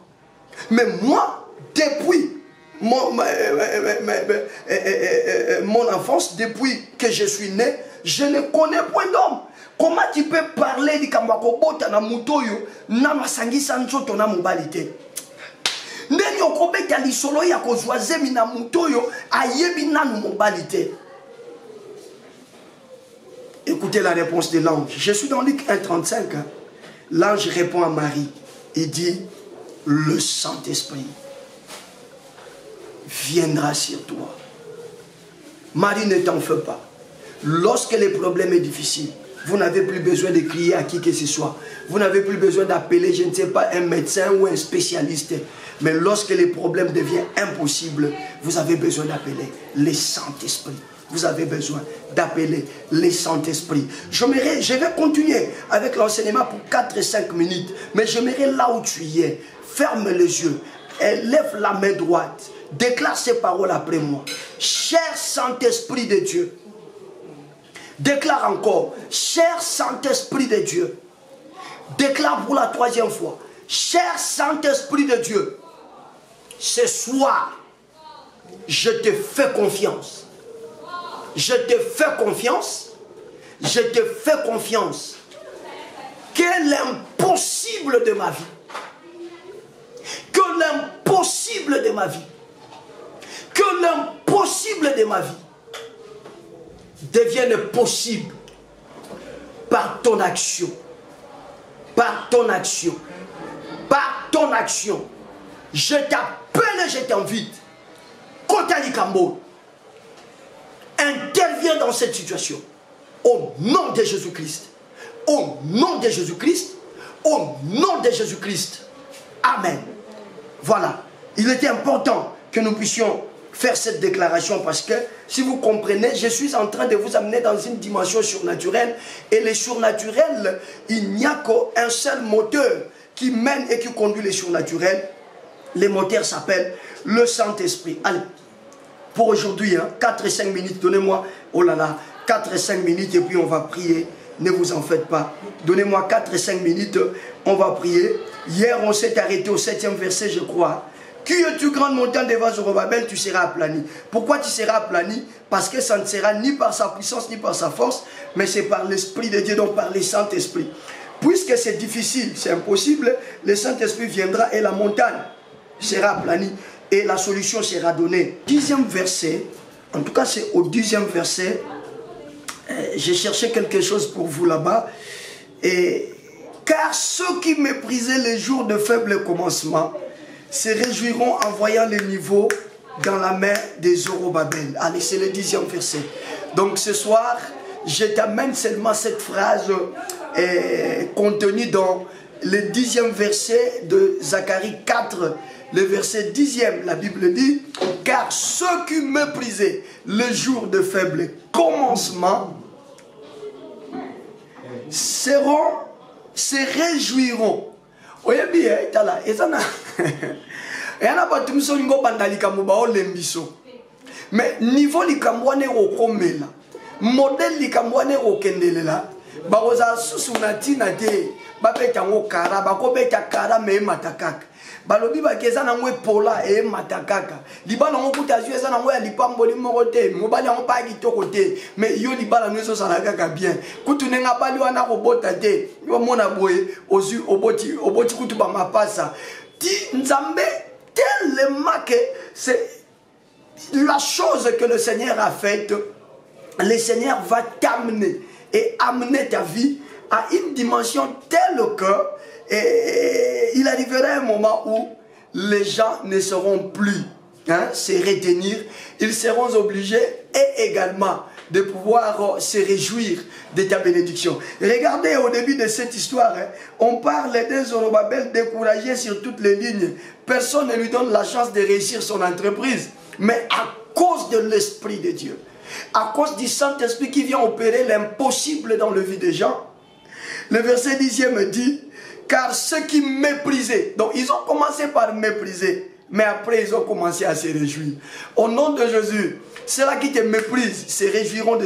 Mais moi, depuis mon enfance, depuis que je suis né, je ne connais point d'homme. Comment tu peux parler de Kambakobota na mutoyo na masangisa nzoto na mobilité? Ndeni okobeta lisolo ya kozwazemi na mutoyo ayebi na mobilité. Écoutez la réponse de l'ange. Je suis dans Luc 1,35. L'ange répond à Marie. Il dit, le Saint-Esprit viendra sur toi. Marie, ne t'en fais pas. Lorsque le problème est difficile, vous n'avez plus besoin de crier à qui que ce soit. Vous n'avez plus besoin d'appeler, je ne sais pas, un médecin ou un spécialiste. Mais lorsque le problème devient impossible, vous avez besoin d'appeler le Saint-Esprit. Vous avez besoin d'appeler le Saint-Esprit. Je vais continuer avec l'enseignement pour 4 et 5 minutes. Mais j'aimerais là où tu y es, ferme les yeux, lève la main droite. Déclare ces paroles après moi. Cher Saint-Esprit de Dieu. Déclare encore. Cher Saint-Esprit de Dieu. Déclare pour la 3e fois. Cher Saint-Esprit de Dieu. Ce soir, je te fais confiance. Je te fais confiance. Je te fais confiance. Que l'impossible de ma vie, que l'impossible de ma vie, que l'impossible de ma vie devienne possible par ton action. Par ton action. Par ton action. Je t'appelle et je t'invite. Kotali Kambo, interviens dans cette situation. Au nom de Jésus-Christ. Au nom de Jésus-Christ. Au nom de Jésus-Christ. Amen. Voilà. Il était important que nous puissions faire cette déclaration parce que, si vous comprenez, je suis en train de vous amener dans une dimension surnaturelle. Et les surnaturels, il n'y a qu'un seul moteur qui mène et qui conduit les surnaturels. Les moteurs s'appellent le Saint-Esprit. Allez, pour aujourd'hui, 4 et 5 minutes, donnez-moi, oh là là, 4 et 5 minutes et puis on va prier. Ne vous en faites pas. Donnez-moi 4 et 5 minutes, on va prier. Hier, on s'est arrêté au 7e verset, je crois. Qui es-tu, grande montagne devant Zorobabel, tu seras aplani. Pourquoi tu seras aplani? Parce que ça ne sera ni par sa puissance, ni par sa force, mais c'est par l'Esprit de Dieu, donc par le Saint-Esprit. Puisque c'est difficile, c'est impossible, le Saint-Esprit viendra et la montagne sera aplanie et la solution sera donnée. 10e verset, en tout cas c'est au 10e verset, j'ai cherché quelque chose pour vous là-bas. Car ceux qui méprisaient les jours de faible commencement se réjouiront en voyant les niveaux dans la main des Zorobabel. Allez, c'est le 10e verset. Donc ce soir, je t'amène seulement cette phrase contenue dans le 10e verset de Zacharie 4, le verset 10e. La Bible dit, car ceux qui méprisaient le jour de faible commencement se réjouiront. Oye bien, tala, ezana. Yana batum so ngo bandalika muba olembiso. Mais niveau likambwane okomela. Modèle likambwane okendelela. Baroza susunati na te. Babeta ngo kara, bakobeta kara me matakaka. Balobi bakeza na ngwe pola e matakaka. Libala ngo kutazu eza na ngwe lipamboli morote, mobali ngo pa kitoko te. Mais yo libala nweso salaka bien. Kutu nenga bali wana robota te. Yo mona boye ozu oboti kutu ba mapasa. Ti nzambe tellement que c'est la chose que le Seigneur a faite. Le Seigneur va t'amener et amener ta vie à une dimension telle que il arrivera un moment où les gens ne seront plus se retenir, ils seront obligés et également de pouvoir se réjouir de ta bénédiction. Regardez au début de cette histoire, on parle de Zorobabel découragé sur toutes les lignes. Personne ne lui donne la chance de réussir son entreprise, mais à cause de l'Esprit de Dieu, à cause du Saint-Esprit qui vient opérer l'impossible dans le vie des gens. Le verset 10e dit, car ceux qui méprisaient, donc ils ont commencé par mépriser, mais après ils ont commencé à se réjouir. Au nom de Jésus, ceux-là qui te méprisent se réjouiront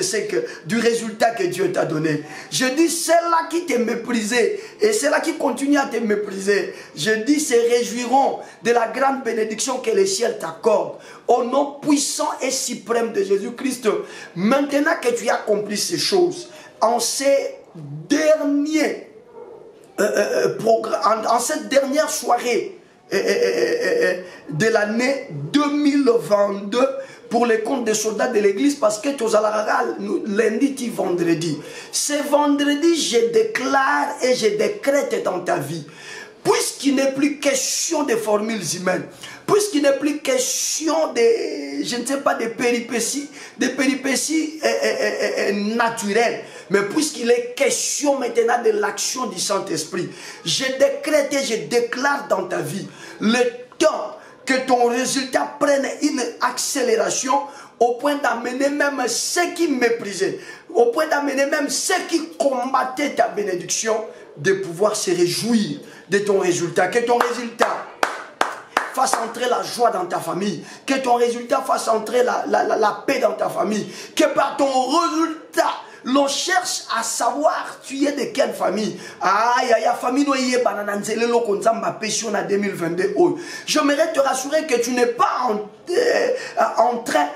du résultat que Dieu t'a donné. Je dis ceux-là qui te méprisaient et ceux-là qui continuent à te mépriser, je dis se réjouiront de la grande bénédiction que le ciel t'accorde. Au nom puissant et suprême de Jésus-Christ, maintenant que tu as accompli ces choses, en ces derniers en cette dernière soirée de l'année 2022 pour les comptes des soldats de l'église, parce que tu as lundi et vendredi. Ce vendredi, je déclare et je décrète dans ta vie, puisqu'il n'est plus question de formules humaines, puisqu'il n'est plus question de, je ne sais pas, de péripéties naturelles, mais puisqu'il est question maintenant de l'action du Saint-Esprit, je décrète et je déclare dans ta vie le temps que ton résultat prenne une accélération au point d'amener même ceux qui méprisaient, au point d'amener même ceux qui combattaient ta bénédiction, de pouvoir se réjouir de ton résultat. Que ton résultat fasse entrer la joie dans ta famille, que ton résultat fasse entrer la paix dans ta famille, que par ton résultat, l'on cherche à savoir tu es de quelle famille. Ah, il y a famille noyée banananzele lo konzamba péché en 2022. J'aimerais te rassurer que tu n'es pas en train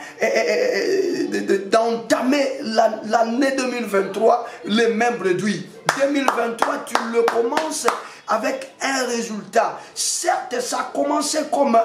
d'entamer l'année 2023 les mêmes réduits. 2023, tu le commences avec un résultat. Certes, ça a commencé comme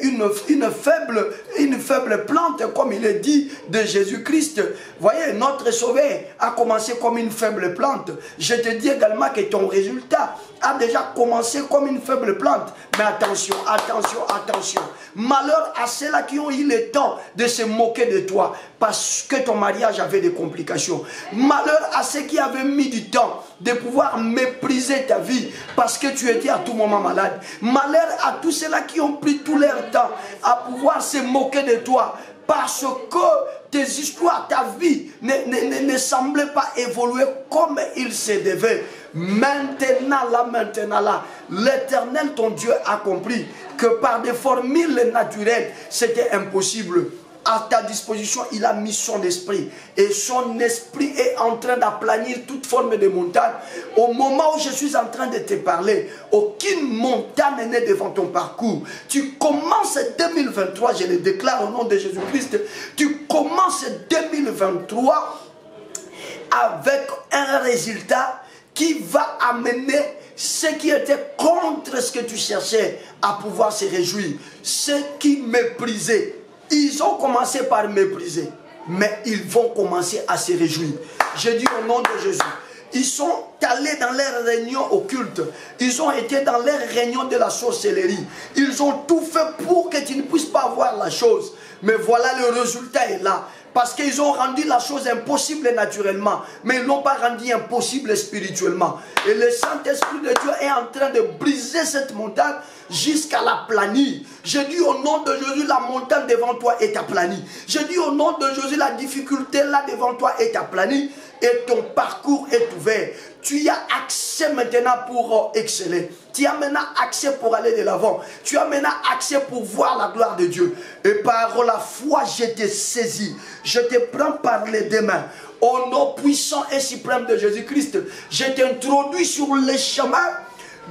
une faible plante, comme il est dit de Jésus-Christ. Voyez, notre Sauveur a commencé comme une faible plante. Je te dis également que ton résultat a déjà commencé comme une faible plante. Mais attention, attention, attention. Malheur à ceux-là qui ont eu le temps de se moquer de toi parce que ton mariage avait des complications. Malheur à ceux qui avaient mis du temps de pouvoir mépriser ta vie parce que tu étais à tout moment malade. Malheur à tous ceux-là qui ont pris tout leur temps à pouvoir se moquer de toi parce que tes histoires, ta vie ne semblait pas évoluer comme il se devait. Maintenant là, l'Éternel, ton Dieu, a compris que par des formules naturelles, c'était impossible. À ta disposition, il a mis son esprit. Et son esprit est en train d'aplanir toute forme de montagne. Au moment où je suis en train de te parler, aucune montagne n'est devant ton parcours. Tu commences 2023, je le déclare au nom de Jésus-Christ, tu commences 2023 avec un résultat qui va amener ceux qui étaient contre ce que tu cherchais à pouvoir se réjouir. Ceux qui méprisaient. Ils ont commencé par mépriser, mais ils vont commencer à se réjouir. Je dis au nom de Jésus, ils sont allés dans leurs réunions occultes, ils ont été dans leurs réunions de la sorcellerie, ils ont tout fait pour que tu ne puisses pas voir la chose. Mais voilà, le résultat est là. Parce qu'ils ont rendu la chose impossible naturellement, mais ils ne l'ont pas rendu impossible spirituellement. Et le Saint-Esprit de Dieu est en train de briser cette montagne jusqu'à la planir. Je dis au nom de Jésus, la montagne devant toi est aplanie. Je dis au nom de Jésus, la difficulté là devant toi est aplanie. Et ton parcours est ouvert. Tu as accès maintenant pour exceller. Tu as maintenant accès pour aller de l'avant. Tu as maintenant accès pour voir la gloire de Dieu. Et par la foi, je te saisis. Je te prends par les deux mains. Au nom puissant et suprême de Jésus-Christ, je t'introduis sur le chemin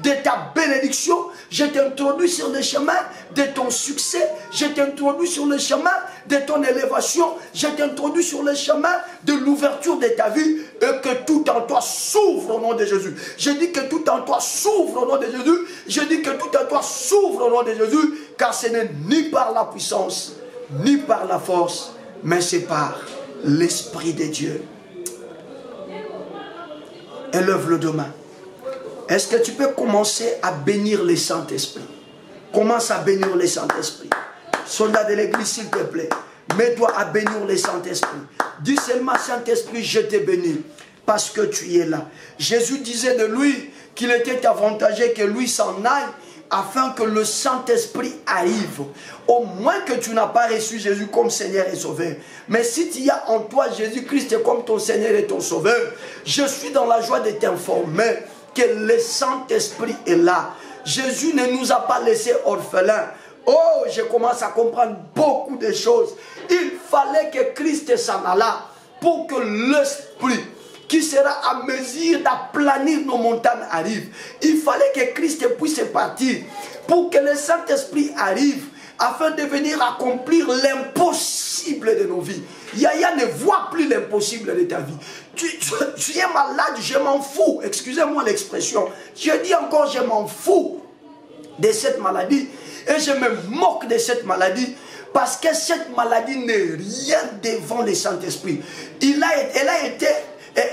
de ta bénédiction, je t'introduis sur le chemin de ton succès, je t'introduis sur le chemin de ton élévation, je t'introduis sur le chemin de l'ouverture de ta vie et que tout en toi s'ouvre au nom de Jésus. Je dis que tout en toi s'ouvre au nom de Jésus, je dis que tout en toi s'ouvre au nom de Jésus, car ce n'est ni par la puissance, ni par la force, mais c'est par l'Esprit de Dieu. Élève le deux mains. Est-ce que tu peux commencer à bénir le Saint-Esprit? Commence à bénir le Saint-Esprit. Soldat de l'église, s'il te plaît, mets-toi à bénir le Saint-Esprit. Dis seulement, Saint-Esprit, je te bénis parce que tu es là. Jésus disait de lui qu'il était avantageux que lui s'en aille afin que le Saint-Esprit arrive. Au moins que tu n'as pas reçu Jésus comme Seigneur et Sauveur. Mais si tu as en toi Jésus-Christ comme ton Seigneur et ton Sauveur, je suis dans la joie de t'informer que le Saint-Esprit est là. Jésus ne nous a pas laissés orphelins. Oh, je commence à comprendre beaucoup de choses. Il fallait que Christ s'en allât pour que l'Esprit qui sera à mesure d'aplanir nos montagnes arrive. Il fallait que Christ puisse partir pour que le Saint-Esprit arrive afin de venir accomplir l'impossible de nos vies. Yaya ne voit plus l'impossible de ta vie. Tu es malade, je m'en fous. Excusez-moi l'expression. Je dis encore, je m'en fous de cette maladie. Et je me moque de cette maladie. Parce que cette maladie n'est rien devant le Saint-Esprit. Elle a été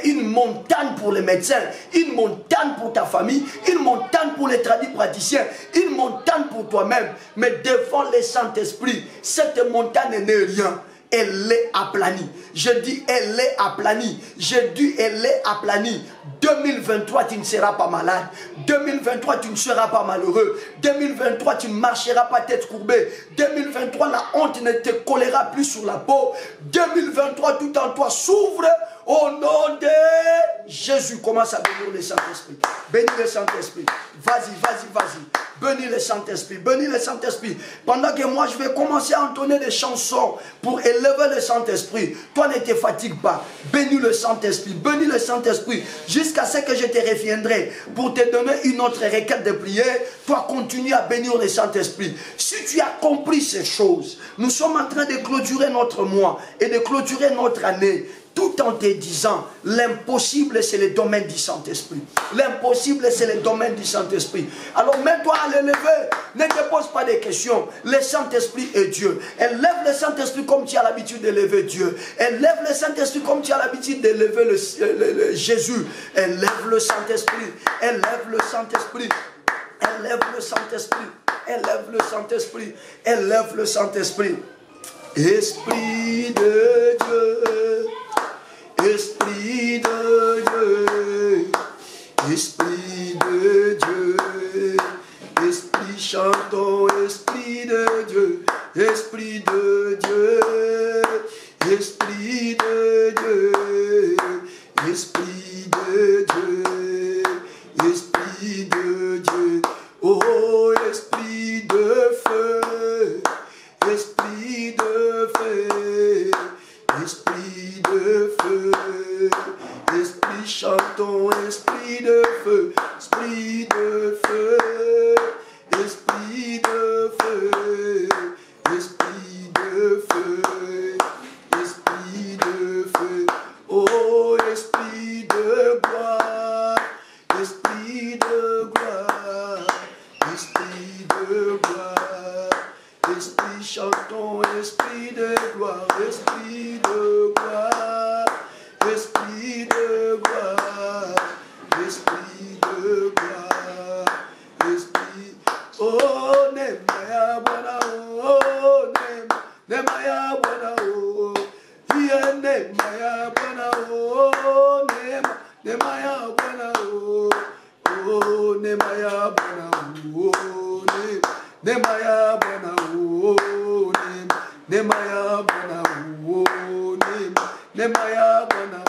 une montagne pour les médecins, une montagne pour ta famille, une montagne pour les praticiens, une montagne pour toi-même. Mais devant le Saint-Esprit, cette montagne n'est rien. Elle est aplanie. Je dis, elle est aplanie. Je dis, elle est aplanie. 2023, tu ne seras pas malade. 2023, tu ne seras pas malheureux. 2023, tu ne marcheras pas tête courbée. 2023, la honte ne te collera plus sur la peau. 2023, tout en toi s'ouvre Au nom de Jésus, commence à bénir le Saint-Esprit. Bénis le Saint-Esprit. Vas-y, vas-y, vas-y. Bénis le Saint-Esprit. Bénis le Saint-Esprit. Pendant que moi, je vais commencer à entonner des chansons pour élever le Saint-Esprit. Toi, ne te fatigue pas. Bénis le Saint-Esprit. Bénis le Saint-Esprit. Jusqu'à ce que je te reviendrai pour te donner une autre requête de prière. Toi, continue à bénir le Saint-Esprit. Si tu as compris ces choses, nous sommes en train de clôturer notre mois et de clôturer notre année. Tout en te disant, l'impossible c'est le domaine du Saint-Esprit. L'impossible c'est le domaine du Saint-Esprit. Alors mets-toi à l'élever. Ne te pose pas de questions. Le Saint-Esprit est Dieu. Élève le Saint-Esprit comme tu as l'habitude d'élever Dieu. Élève le Saint-Esprit comme tu as l'habitude d'élever le Jésus. Élève le Saint-Esprit. Élève le Saint-Esprit. Élève le Saint-Esprit. Élève le Saint-Esprit. Élève le Saint-Esprit. Esprit de Dieu. Esprit de Dieu, Esprit de Dieu, Esprit chantons, Esprit de Dieu, Esprit de Dieu, Esprit de Dieu, Esprit de Dieu, Esprit de Dieu, oh Esprit de feu, Esprit de feu, Esprit de feu, Esprit chantons, Esprit de feu, Esprit de feu, Esprit de feu, Esprit de feu, Esprit de feu, oh Esprit de gloire, Esprit de gloire, Esprit de gloire, Esprit chantons, Esprit de gloire, Esprit de gloire, Esprit de gloire, Esprit de gloire, Esprit, oh Nemaya Bwana, oh Nemaya Bwana, oh yeah Nemaya Bwana, oh Nemaya Bwana, oh Nemaya Bwana, oh Nemaya Bwana, oh Nemaya Bwana, oh Nemaya Bwana,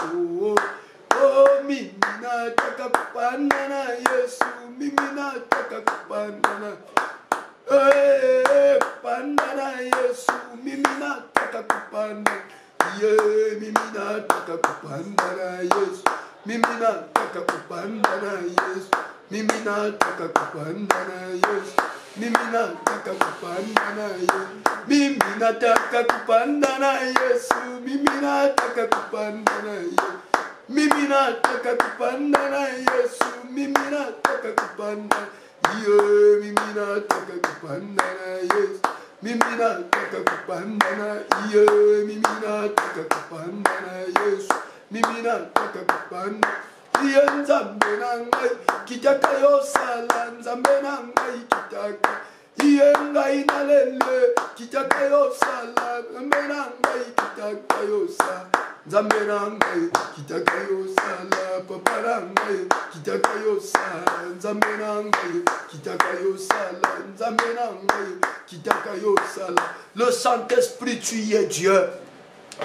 oh mimi nataka kupanda na Yesu, mimi nataka kupanda na kupanda na Yesu, mimi nataka kupanda, yeah, mimi nataka kupanda na Yesu, mimi nataka kupanda na Yesu, mimi nataka kupanda na Yesu, mimi nataka kupanda na Yesu, mimi nataka kupanda na Yesu, mimi nataka kupanda na Yesu, mimi nataka kupanda na Yesu, mimi nataka kupanda, yeah, mimi nataka kupanda na Yesu, mimi nataka kupanda na, yeah, mimi nataka kupanda na Yesu, mimi nataka kupanda, yeah, Nzambe nangai kitaka yosala, Nzambe nangai kitaka, yeah, ngai nalele kitaka yosala, Nzambe nangai kitaka yosala, Nzambe nangai kitaka yosala, papa nangai kitaka yosala, Nzambe nangai kitaka yosala, Nzambe nangai kitaka yosala. Le Saint-Esprit, tu es Dieu.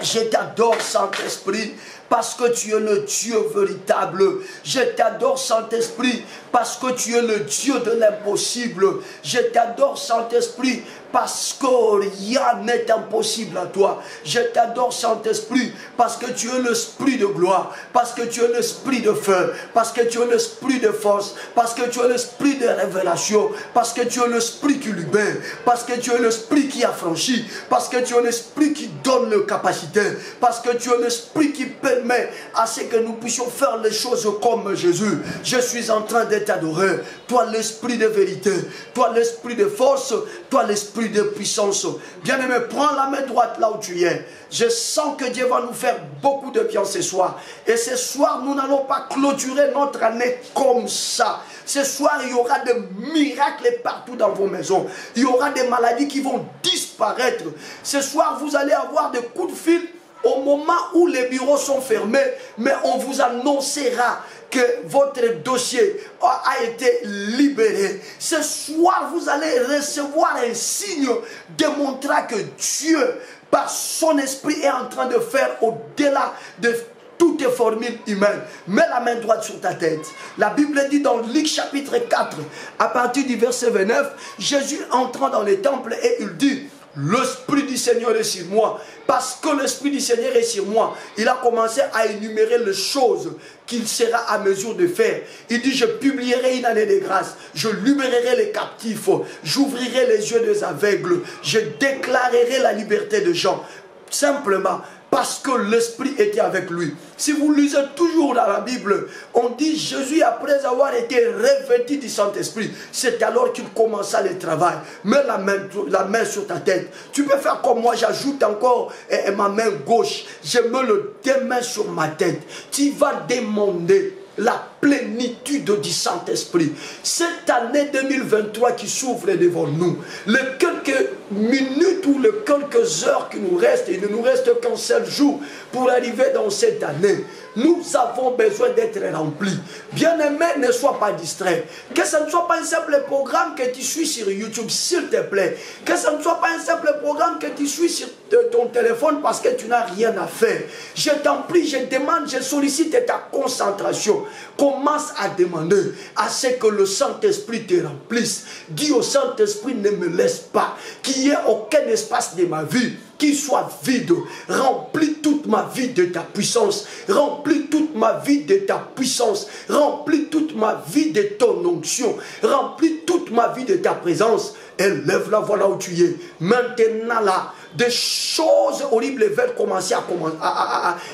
Je t'adore, Saint-Esprit, parce que tu es le Dieu véritable. Je t'adore, Saint-Esprit, parce que tu es le Dieu de l'impossible. Je t'adore, Saint-Esprit, parce que rien n'est impossible à toi. Je t'adore, Saint-Esprit, parce que tu es l'esprit de gloire, parce que tu es l'esprit de feu, parce que tu es l'esprit de force, parce que tu es l'esprit de révélation, parce que tu es l'esprit qui libère, parce que tu es l'esprit qui affranchit, parce que tu es l'esprit qui donne le capacité, parce que tu es l'esprit qui permet à ce que nous puissions faire les choses comme Jésus. Je suis en train de t'adorer, toi l'esprit de vérité, toi l'esprit de force, toi l'esprit de puissance. Bien-aimé, prends la main droite là où tu es. Je sens que Dieu va nous faire beaucoup de bien ce soir. Et ce soir, nous n'allons pas clôturer notre année comme ça. Ce soir, il y aura des miracles partout dans vos maisons. Il y aura des maladies qui vont disparaître. Ce soir, vous allez avoir des coups de fil au moment où les bureaux sont fermés, mais on vous annoncera que votre dossier a été libéré. Ce soir, vous allez recevoir un signe démontrant que Dieu, par son esprit, est en train de faire au-delà de Tout est formule humaine. Mets la main droite sur ta tête. La Bible dit dans Luc chapitre 4, à partir du verset 29, Jésus entrant dans les temples et il dit, l'Esprit du Seigneur est sur moi. Parce que l'Esprit du Seigneur est sur moi, il a commencé à énumérer les choses qu'il sera à mesure de faire. Il dit, je publierai une année de grâce, je libérerai les captifs, j'ouvrirai les yeux des aveugles, je déclarerai la liberté des gens. Simplement, parce que l'Esprit était avec lui. Si vous lisez toujours dans la Bible, on dit Jésus, après avoir été revêtu du Saint-Esprit, c'est alors qu'il commença le travail. Mets la main sur ta tête. Tu peux faire comme moi, j'ajoute encore ma main gauche. Je mets deux mains sur ma tête. Tu vas demander la plénitude du Saint-Esprit. Cette année 2023 qui s'ouvre devant nous, les quelques minutes ou les quelques heures qui nous restent, il ne nous reste qu'un seul jour pour arriver dans cette année. Nous avons besoin d'être remplis. Bien-aimé, ne sois pas distrait. Que ce ne soit pas un simple programme que tu suis sur YouTube, s'il te plaît. Que ce ne soit pas un simple programme que tu suis sur ton téléphone parce que tu n'as rien à faire. Je t'en prie, je demande, je sollicite ta concentration. Commence à demander à ce que le Saint-Esprit te remplisse. Dis au Saint-Esprit, ne me laisse pas, qu'il n'y ait aucun espace de ma vie qui soit vide. Remplis toute ma vie de ta puissance. Remplis toute ma vie de ta puissance. Remplis toute ma vie de ton onction. Remplis toute ma vie de ta présence. Élève la voix là où tu es. Maintenant là, des choses horribles veulent commencer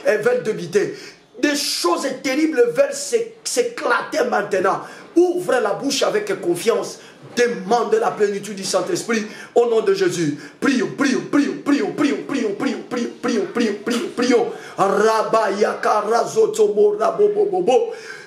veulent débiter. Des choses terribles veulent s'éclater maintenant. Ouvre la bouche avec confiance. Demande la plénitude du Saint-Esprit au nom de Jésus. Prions, prions, prions, prions, prions, prions, prions, prions, prions, prions, prions, prions.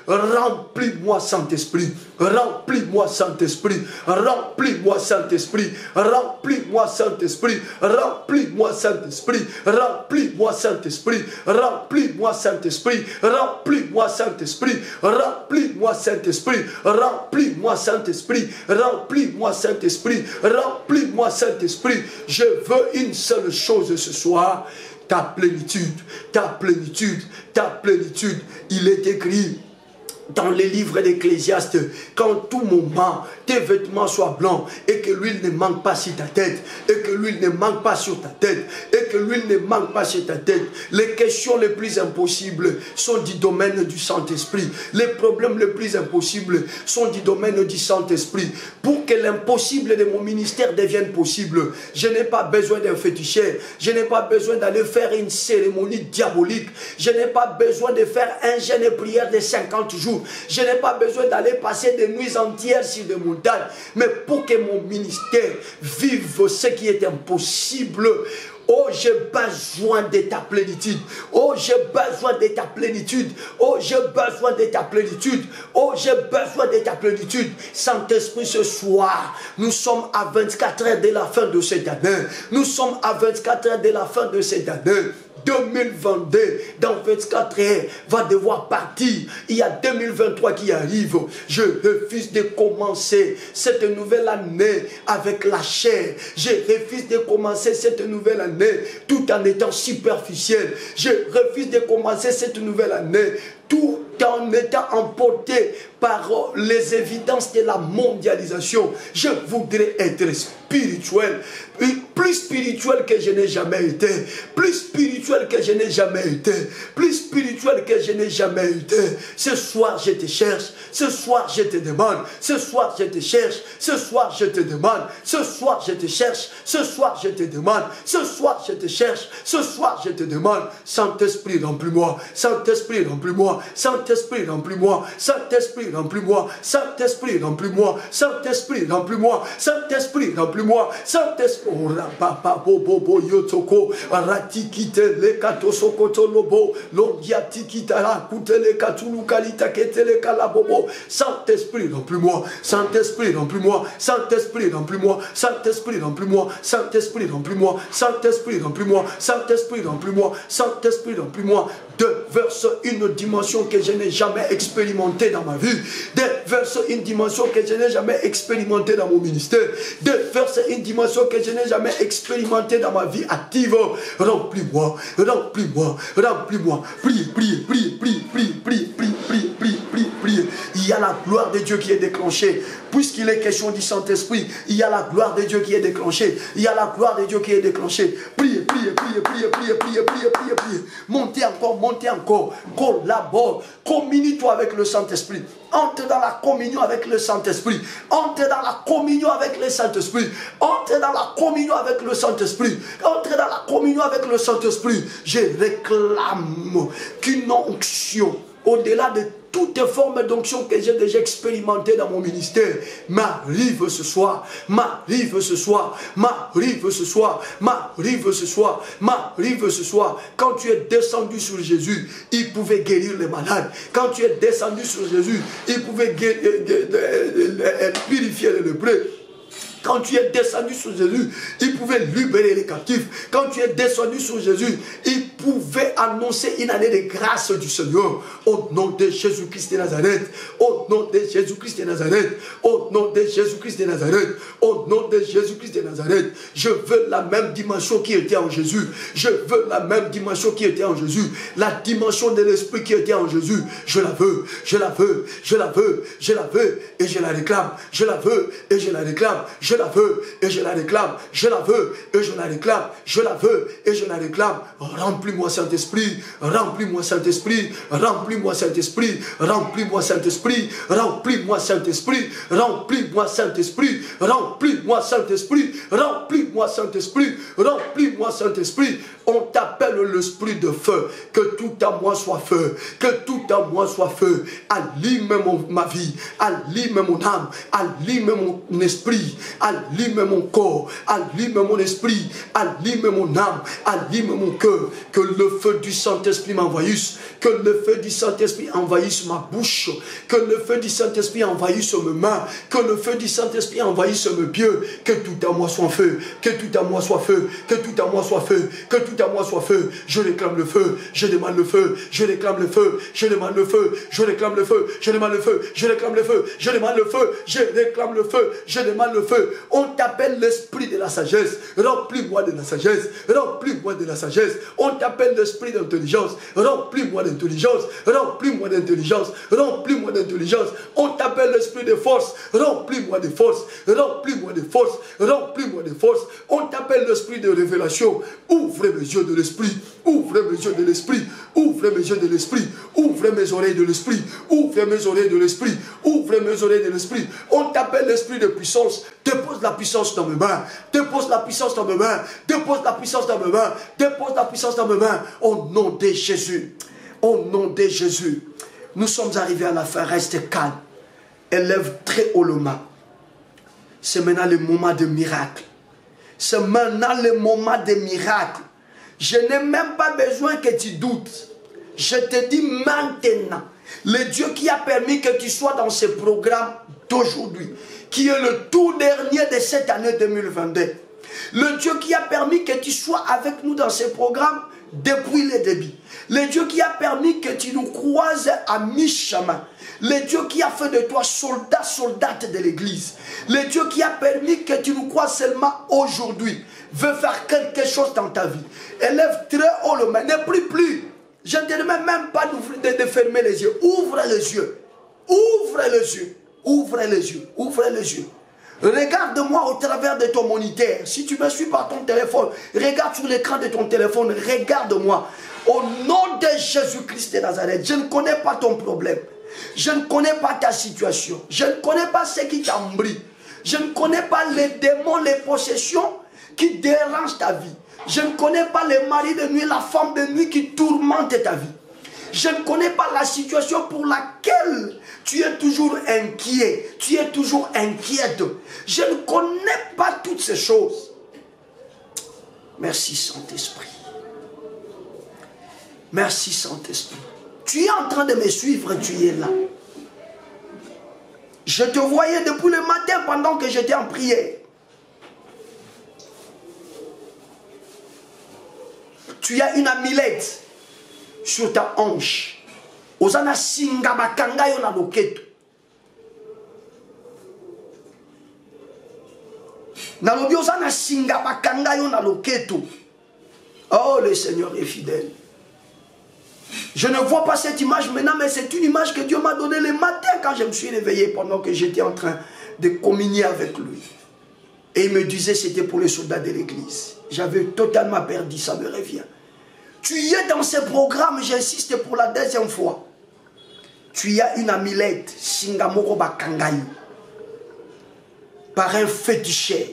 Remplis-moi, Saint-Esprit. Remplis-moi, Saint-Esprit. Remplis-moi, Saint-Esprit. Remplis-moi, Saint-Esprit. Remplis-moi, Saint-Esprit. Remplis-moi, Saint-Esprit. Remplis-moi, Saint-Esprit. Remplis-moi, Saint-Esprit. Remplis-moi, Saint-Esprit. Remplis-moi, Saint-Esprit. Remplis-moi, Saint-Esprit. Remplis-moi, Saint-Esprit. Je veux une seule chose ce soir. Ta plénitude, ta plénitude, ta plénitude. Il est écrit dans les livres d'Ecclésiaste, qu'en tout moment, tes vêtements soient blancs et que l'huile ne manque pas sur ta tête, et que l'huile ne manque pas sur ta tête, et que l'huile ne manque pas sur ta tête. Les questions les plus impossibles sont du domaine du Saint-Esprit. Les problèmes les plus impossibles sont du domaine du Saint-Esprit. Pour que l'impossible de mon ministère devienne possible, je n'ai pas besoin d'un féticheur, je n'ai pas besoin d'aller faire une cérémonie diabolique, je n'ai pas besoin de faire un jeûne et prière de 50 jours. Je n'ai pas besoin d'aller passer des nuits entières sur des montagnes. Mais pour que mon ministère vive ce qui est impossible, oh, j'ai besoin de ta plénitude. Oh, j'ai besoin de ta plénitude. Oh, j'ai besoin de ta plénitude. Oh, j'ai besoin de ta plénitude. Saint-Esprit, ce soir, nous sommes à 24 heures de la fin de cette année. Nous sommes à 24 heures de la fin de cette année. 2022, dans 24 heures, va devoir partir. Il y a 2023 qui arrive. Je refuse de commencer cette nouvelle année avec la chair. Je refuse de commencer cette nouvelle année tout en étant superficiel. Je refuse de commencer cette nouvelle année tout en étant emporté par les évidences de la mondialisation. Je voudrais être spirituel, plus spirituel que je n'ai jamais été, plus spirituel que je n'ai jamais été, plus spirituel que je n'ai jamais été. Ce soir je te cherche, ce soir je te demande, ce soir je te cherche, ce soir je te demande, ce soir je te cherche, ce soir je te demande, ce soir je te cherche, ce soir je te demande. Saint-Esprit, remplis-moi, Saint-Esprit, remplis-moi, Saint-Esprit, remplis-moi, Saint-Esprit, remplis-moi, Saint-Esprit, remplis-moi, Saint-Esprit, remplis-moi, Saint-Esprit, remplis-moi, Saint-Esprit, papa bobo yotoko, ratikite le katosoko tolobo, longiatikita la kutele katulu kalita ketele kalabobo. Saint-Esprit, remplis-moi, Saint-Esprit, remplis-moi, Saint-Esprit, remplis-moi, Saint-Esprit, remplis-moi, Saint-Esprit, remplis-moi, Saint-Esprit, remplis-moi, Saint-Esprit, remplis-moi, Saint-Esprit, remplis-moi. Déverse une dimension que je n'ai jamais expérimenté dans ma vie, déverse une dimension que je n'ai jamais expérimentée dans mon ministère, déverse une dimension que je n'ai jamais expérimentée dans ma vie active. Remplis-moi, remplis-moi, remplis-moi. Prie, prie, prie, prie, prie, prie, prie, prie, prie, prie, prie. Il y a la gloire de Dieu qui est déclenchée. Puisqu'il est question du Saint-Esprit, il y a la gloire de Dieu qui est déclenchée. Il y a la gloire de Dieu qui est déclenchée. Priez, priez, priez, priez, priez, priez, priez, priez, priez. Montez encore, montez encore. Collabore. Communie-toi avec le Saint-Esprit. Entre dans la communion avec le Saint-Esprit. Entre dans la communion avec le Saint-Esprit. Entre dans la communion avec le Saint-Esprit. Entre dans la communion avec le Saint-Esprit. Je réclame qu'une onction, au-delà de toutes les formes d'onction que j'ai déjà expérimentées dans mon ministère, m'arrive ce soir, m'arrive ce soir, m'arrive ce soir, m'arrive ce soir, m'arrive ce soir. Quand tu es descendu sur Jésus, il pouvait guérir les malades. Quand tu es descendu sur Jésus, il pouvait purifier les lépreux. Quand tu es descendu sur Jésus, il pouvait libérer les captifs. Quand tu es descendu sur Jésus, il pouvait annoncer une année de grâce du Seigneur. Au nom de Jésus-Christ de Nazareth. Au nom de Jésus-Christ de Nazareth. Au nom de Jésus-Christ de Nazareth. Au nom de Jésus-Christ de Nazareth. Je veux la même dimension qui était en Jésus. Je veux la même dimension qui était en Jésus. La dimension de l'Esprit qui était en Jésus. Je la veux. Je la veux. Je la veux. Je la veux. Et je la réclame. Je la veux. Et je la réclame. Je la veux et je la réclame, je la veux et je la réclame, je la veux et je la réclame. Remplis-moi Saint-Esprit, remplis-moi Saint-Esprit, remplis-moi Saint-Esprit, remplis-moi Saint-Esprit, remplis-moi Saint-Esprit, remplis-moi Saint-Esprit, remplis-moi Saint-Esprit, remplis-moi Saint-Esprit, remplis-moi Saint-Esprit. On t'appelle l'esprit de feu, que tout à moi soit feu, que tout à moi soit feu. Allume ma vie, allume mon âme, allume mon esprit, allume mon corps, allume mon esprit, allume mon âme, allume mon cœur. Que le feu du Saint-Esprit m'envahisse, que le feu du Saint-Esprit envahisse ma bouche, que le feu du Saint-Esprit envahisse mes mains, que le feu du Saint-Esprit envahisse mes pieds. Que tout à moi soit feu, que tout à moi soit feu, que tout à moi soit feu, que tout à moi soit feu. Je réclame le feu, je demande le feu, je réclame le feu, je demande le feu, je réclame le feu, je demande le feu, je réclame le feu, je demande le feu, je réclame le feu, je demande le feu. On t'appelle l'esprit de la sagesse, remplis-moi de la sagesse, remplis-moi de la sagesse. On t'appelle l'esprit d'intelligence, remplis-moi d'intelligence, remplis-moi d'intelligence, remplis-moi d'intelligence. On t'appelle l'esprit de force, remplis-moi de force, remplis-moi de force, remplis-moi de force. On t'appelle l'esprit de révélation, ouvre mes yeux de l'esprit, ouvre mes yeux de l'esprit, ouvre mes yeux de l'esprit, ouvre mes oreilles de l'esprit, ouvre mes oreilles de l'esprit, ouvre mes oreilles de l'esprit. On t'appelle l'esprit de puissance, dépose la puissance dans mes mains, dépose la puissance dans mes mains, dépose la puissance dans mes mains, dépose la puissance dans mes mains, au nom de Jésus, au nom de Jésus. Nous sommes arrivés à la fin, reste calme, élève très haut le main. C'est maintenant le moment de miracle. C'est maintenant le moment des miracles. Je n'ai même pas besoin que tu doutes. Je te dis maintenant, le Dieu qui a permis que tu sois dans ce programme d'aujourd'hui, qui est le tout dernier de cette année 2022. Le Dieu qui a permis que tu sois avec nous dans ce programme depuis le début. Le Dieu qui a permis que tu nous croises à mi-chemin. Le Dieu qui a fait de toi soldat, soldate de l'église. Le Dieu qui a permis que tu nous croises seulement aujourd'hui. Veut faire quelque chose dans ta vie. Élève très haut le main. Ne prie plus. Je ne te demande même pas de fermer les yeux. Ouvre les yeux. Ouvre les yeux. Ouvre les yeux. Ouvre les yeux. Regarde-moi au travers de ton moniteur. Si tu me suis par ton téléphone, regarde sur l'écran de ton téléphone. Regarde-moi. Au nom de Jésus-Christ de Nazareth, je ne connais pas ton problème. Je ne connais pas ta situation. Je ne connais pas ce qui t'embrouille. Je ne connais pas les démons, les possessions qui dérangent ta vie. Je ne connais pas les maris de nuit, la femme de nuit qui tourmente ta vie. Je ne connais pas la situation pour laquelle tu es toujours inquiet. Tu es toujours inquiète. Je ne connais pas toutes ces choses. Merci Saint-Esprit. Merci Saint-Esprit. Tu es en train de me suivre, tu es là. Je te voyais depuis le matin pendant que j'étais en prière. Tu as une amulette sur ta hanche, Ozana singa bakanga yo na loketo. Nalobi ozana singa bakanga yo na loketo. Oh, le Seigneur est fidèle. Je ne vois pas cette image maintenant, mais c'est une image que Dieu m'a donnée le matin quand je me suis réveillé pendant que j'étais en train de communier avec lui. Et il me disait c'était pour les soldats de l'église. J'avais totalement perdu, ça me revient. Tu y es dans ce programme, j'insiste pour la deuxième fois. Tu y as une amulette, Singamoro Bakangayu, par un féticheur.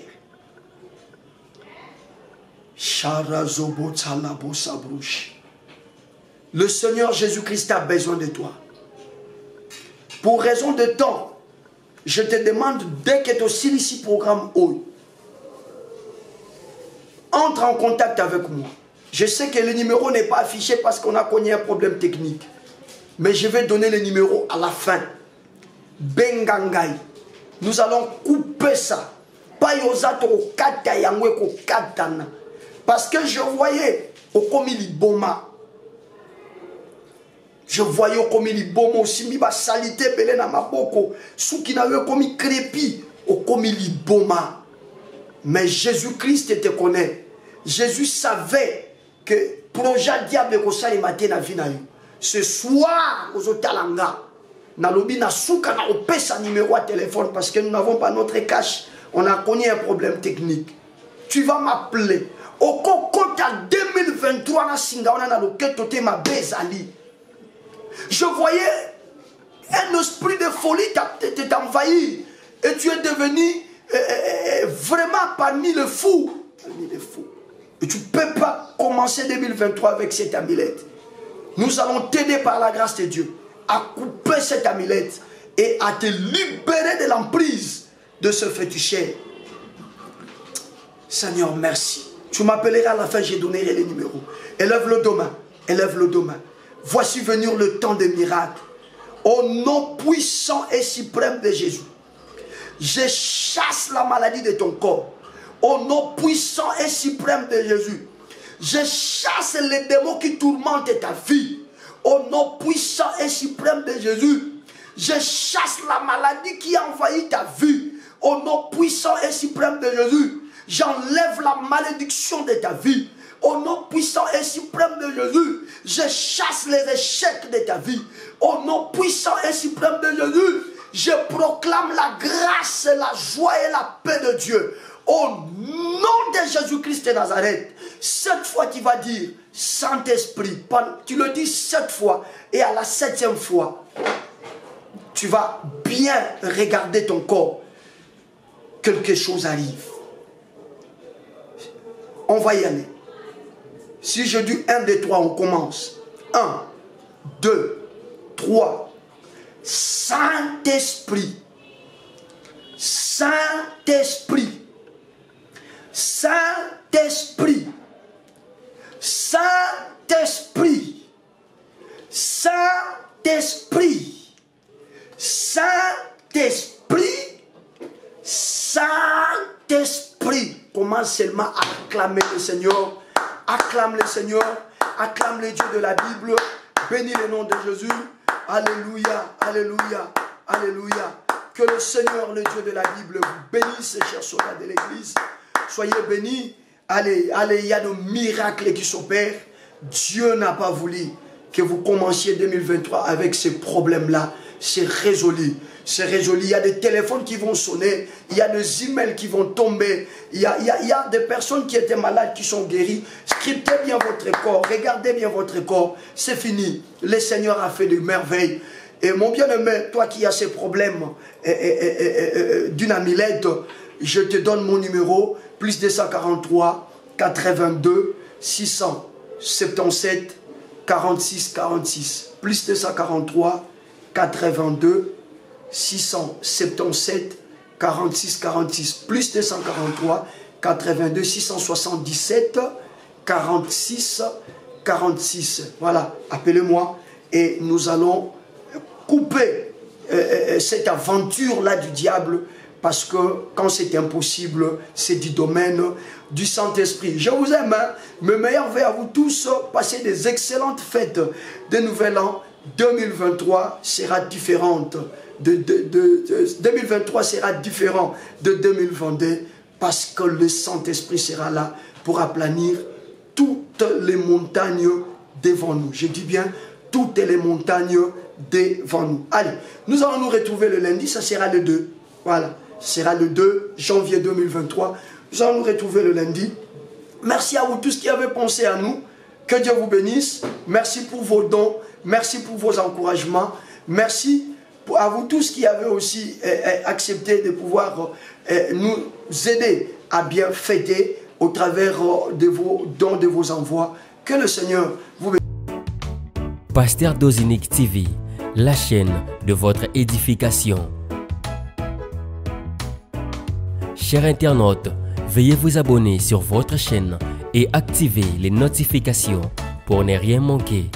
Le Seigneur Jésus-Christ a besoin de toi. Pour raison de temps, je te demande, dès que tu es ici, programme haut, entre en contact avec moi. Je sais que le numéro n'est pas affiché parce qu'on a connu un problème technique. Mais je vais donner le numéro à la fin. Bengangai. Nous allons couper ça. Parce que je voyais au Komili Boma. Je voyais au Komili Boma aussi. Mi ba salité belé na maboko. Sou qui n'avait commis crépi au Komili Boma. Mais Jésus-Christ te connaît. Jésus savait que projet diable ko sali matin na vie na yo. Ce soir aux Otalanga. Na lobi na souka na opesa numéro à téléphone parce que nous n'avons pas notre cash. On a connu un problème technique. Tu vas m'appeler. Au Kokota 2023 na Singaona na loketo te ma bezali. Je voyais un esprit de folie t'envahir et tu es devenu vraiment parmi les fous. Et tu ne peux pas commencer 2023 avec cette amulette. Nous allons t'aider par la grâce de Dieu à couper cette amulette et à te libérer de l'emprise de ce féticheur. Seigneur, merci. Tu m'appelleras à la fin, j'ai donné les numéros. Élève le dos main, élève le dos main. Voici venir le temps des miracles. Au nom puissant et suprême de Jésus, je chasse la maladie de ton corps. Au nom puissant et suprême de Jésus, je chasse les démons qui tourmentent ta vie. Au nom puissant et suprême de Jésus, je chasse la maladie qui a envahi ta vie. Au nom puissant et suprême de Jésus, j'enlève la malédiction de ta vie. Au nom puissant et suprême de Jésus, je chasse les échecs de ta vie. Au nom puissant et suprême de Jésus, je proclame la grâce, la joie et la paix de Dieu. Au nom de Jésus-Christ de Nazareth, cette fois tu vas dire, Saint-Esprit, tu le dis 7 fois, et à la 7e fois, tu vas bien regarder ton corps. Quelque chose arrive. On va y aller. Si je dis 1, 2, 3, on commence. 1, 2, 3. Saint-Esprit. Saint-Esprit. Saint-Esprit. Saint-Esprit. Saint-Esprit. Saint-Esprit. Saint-Esprit. Commence seulement à acclamer le Seigneur. Acclame le Seigneur. Acclame le Dieu de la Bible. Bénis le nom de Jésus. Alléluia. Alléluia. Alléluia. Que le Seigneur, le Dieu de la Bible, vous bénisse, chers soldats de l'Église. Soyez bénis. Allez, allez, il y a de miracles qui s'opèrent. Dieu n'a pas voulu que vous commenciez 2023 avec ces problèmes-là. C'est résolu. C'est résolu. Il y a des téléphones qui vont sonner. Il y a des emails qui vont tomber. Il y a des personnes qui étaient malades qui sont guéries. Scriptez bien votre corps. Regardez bien votre corps. C'est fini. Le Seigneur a fait des merveilles. Et mon bien-aimé, toi qui as ces problèmes d'une amulette, je te donne mon numéro. Plus 243 82 677 46 46. Plus 243 82 677 46 46. Plus 243 82 677 46 46. Voilà, appelez-moi et nous allons couper cette aventure-là du diable. Parce que quand c'est impossible, c'est du domaine du Saint-Esprit. Je vous aime, hein? Mes meilleurs vœux à vous tous. Passez des excellentes fêtes de Nouvel An. 2023 sera différente. 2023 sera différent de 2022 parce que le Saint-Esprit sera là pour aplanir toutes les montagnes devant nous. Je dis bien toutes les montagnes devant nous. Allez, nous allons nous retrouver le lundi, ça sera le 2. Voilà, ce sera le 2 janvier 2023. Nous allons nous retrouver le lundi. Merci à vous tous qui avez pensé à nous. Que Dieu vous bénisse. Merci pour vos dons. Merci pour vos encouragements. Merci à vous tous qui avez aussi accepté de pouvoir nous aider à bien fêter au travers de vos dons, de vos envois. Que le Seigneur vous bénisse. Pasteur Dozinique TV, la chaîne de votre édification. Chers internautes, veuillez vous abonner sur votre chaîne et activer les notifications pour ne rien manquer.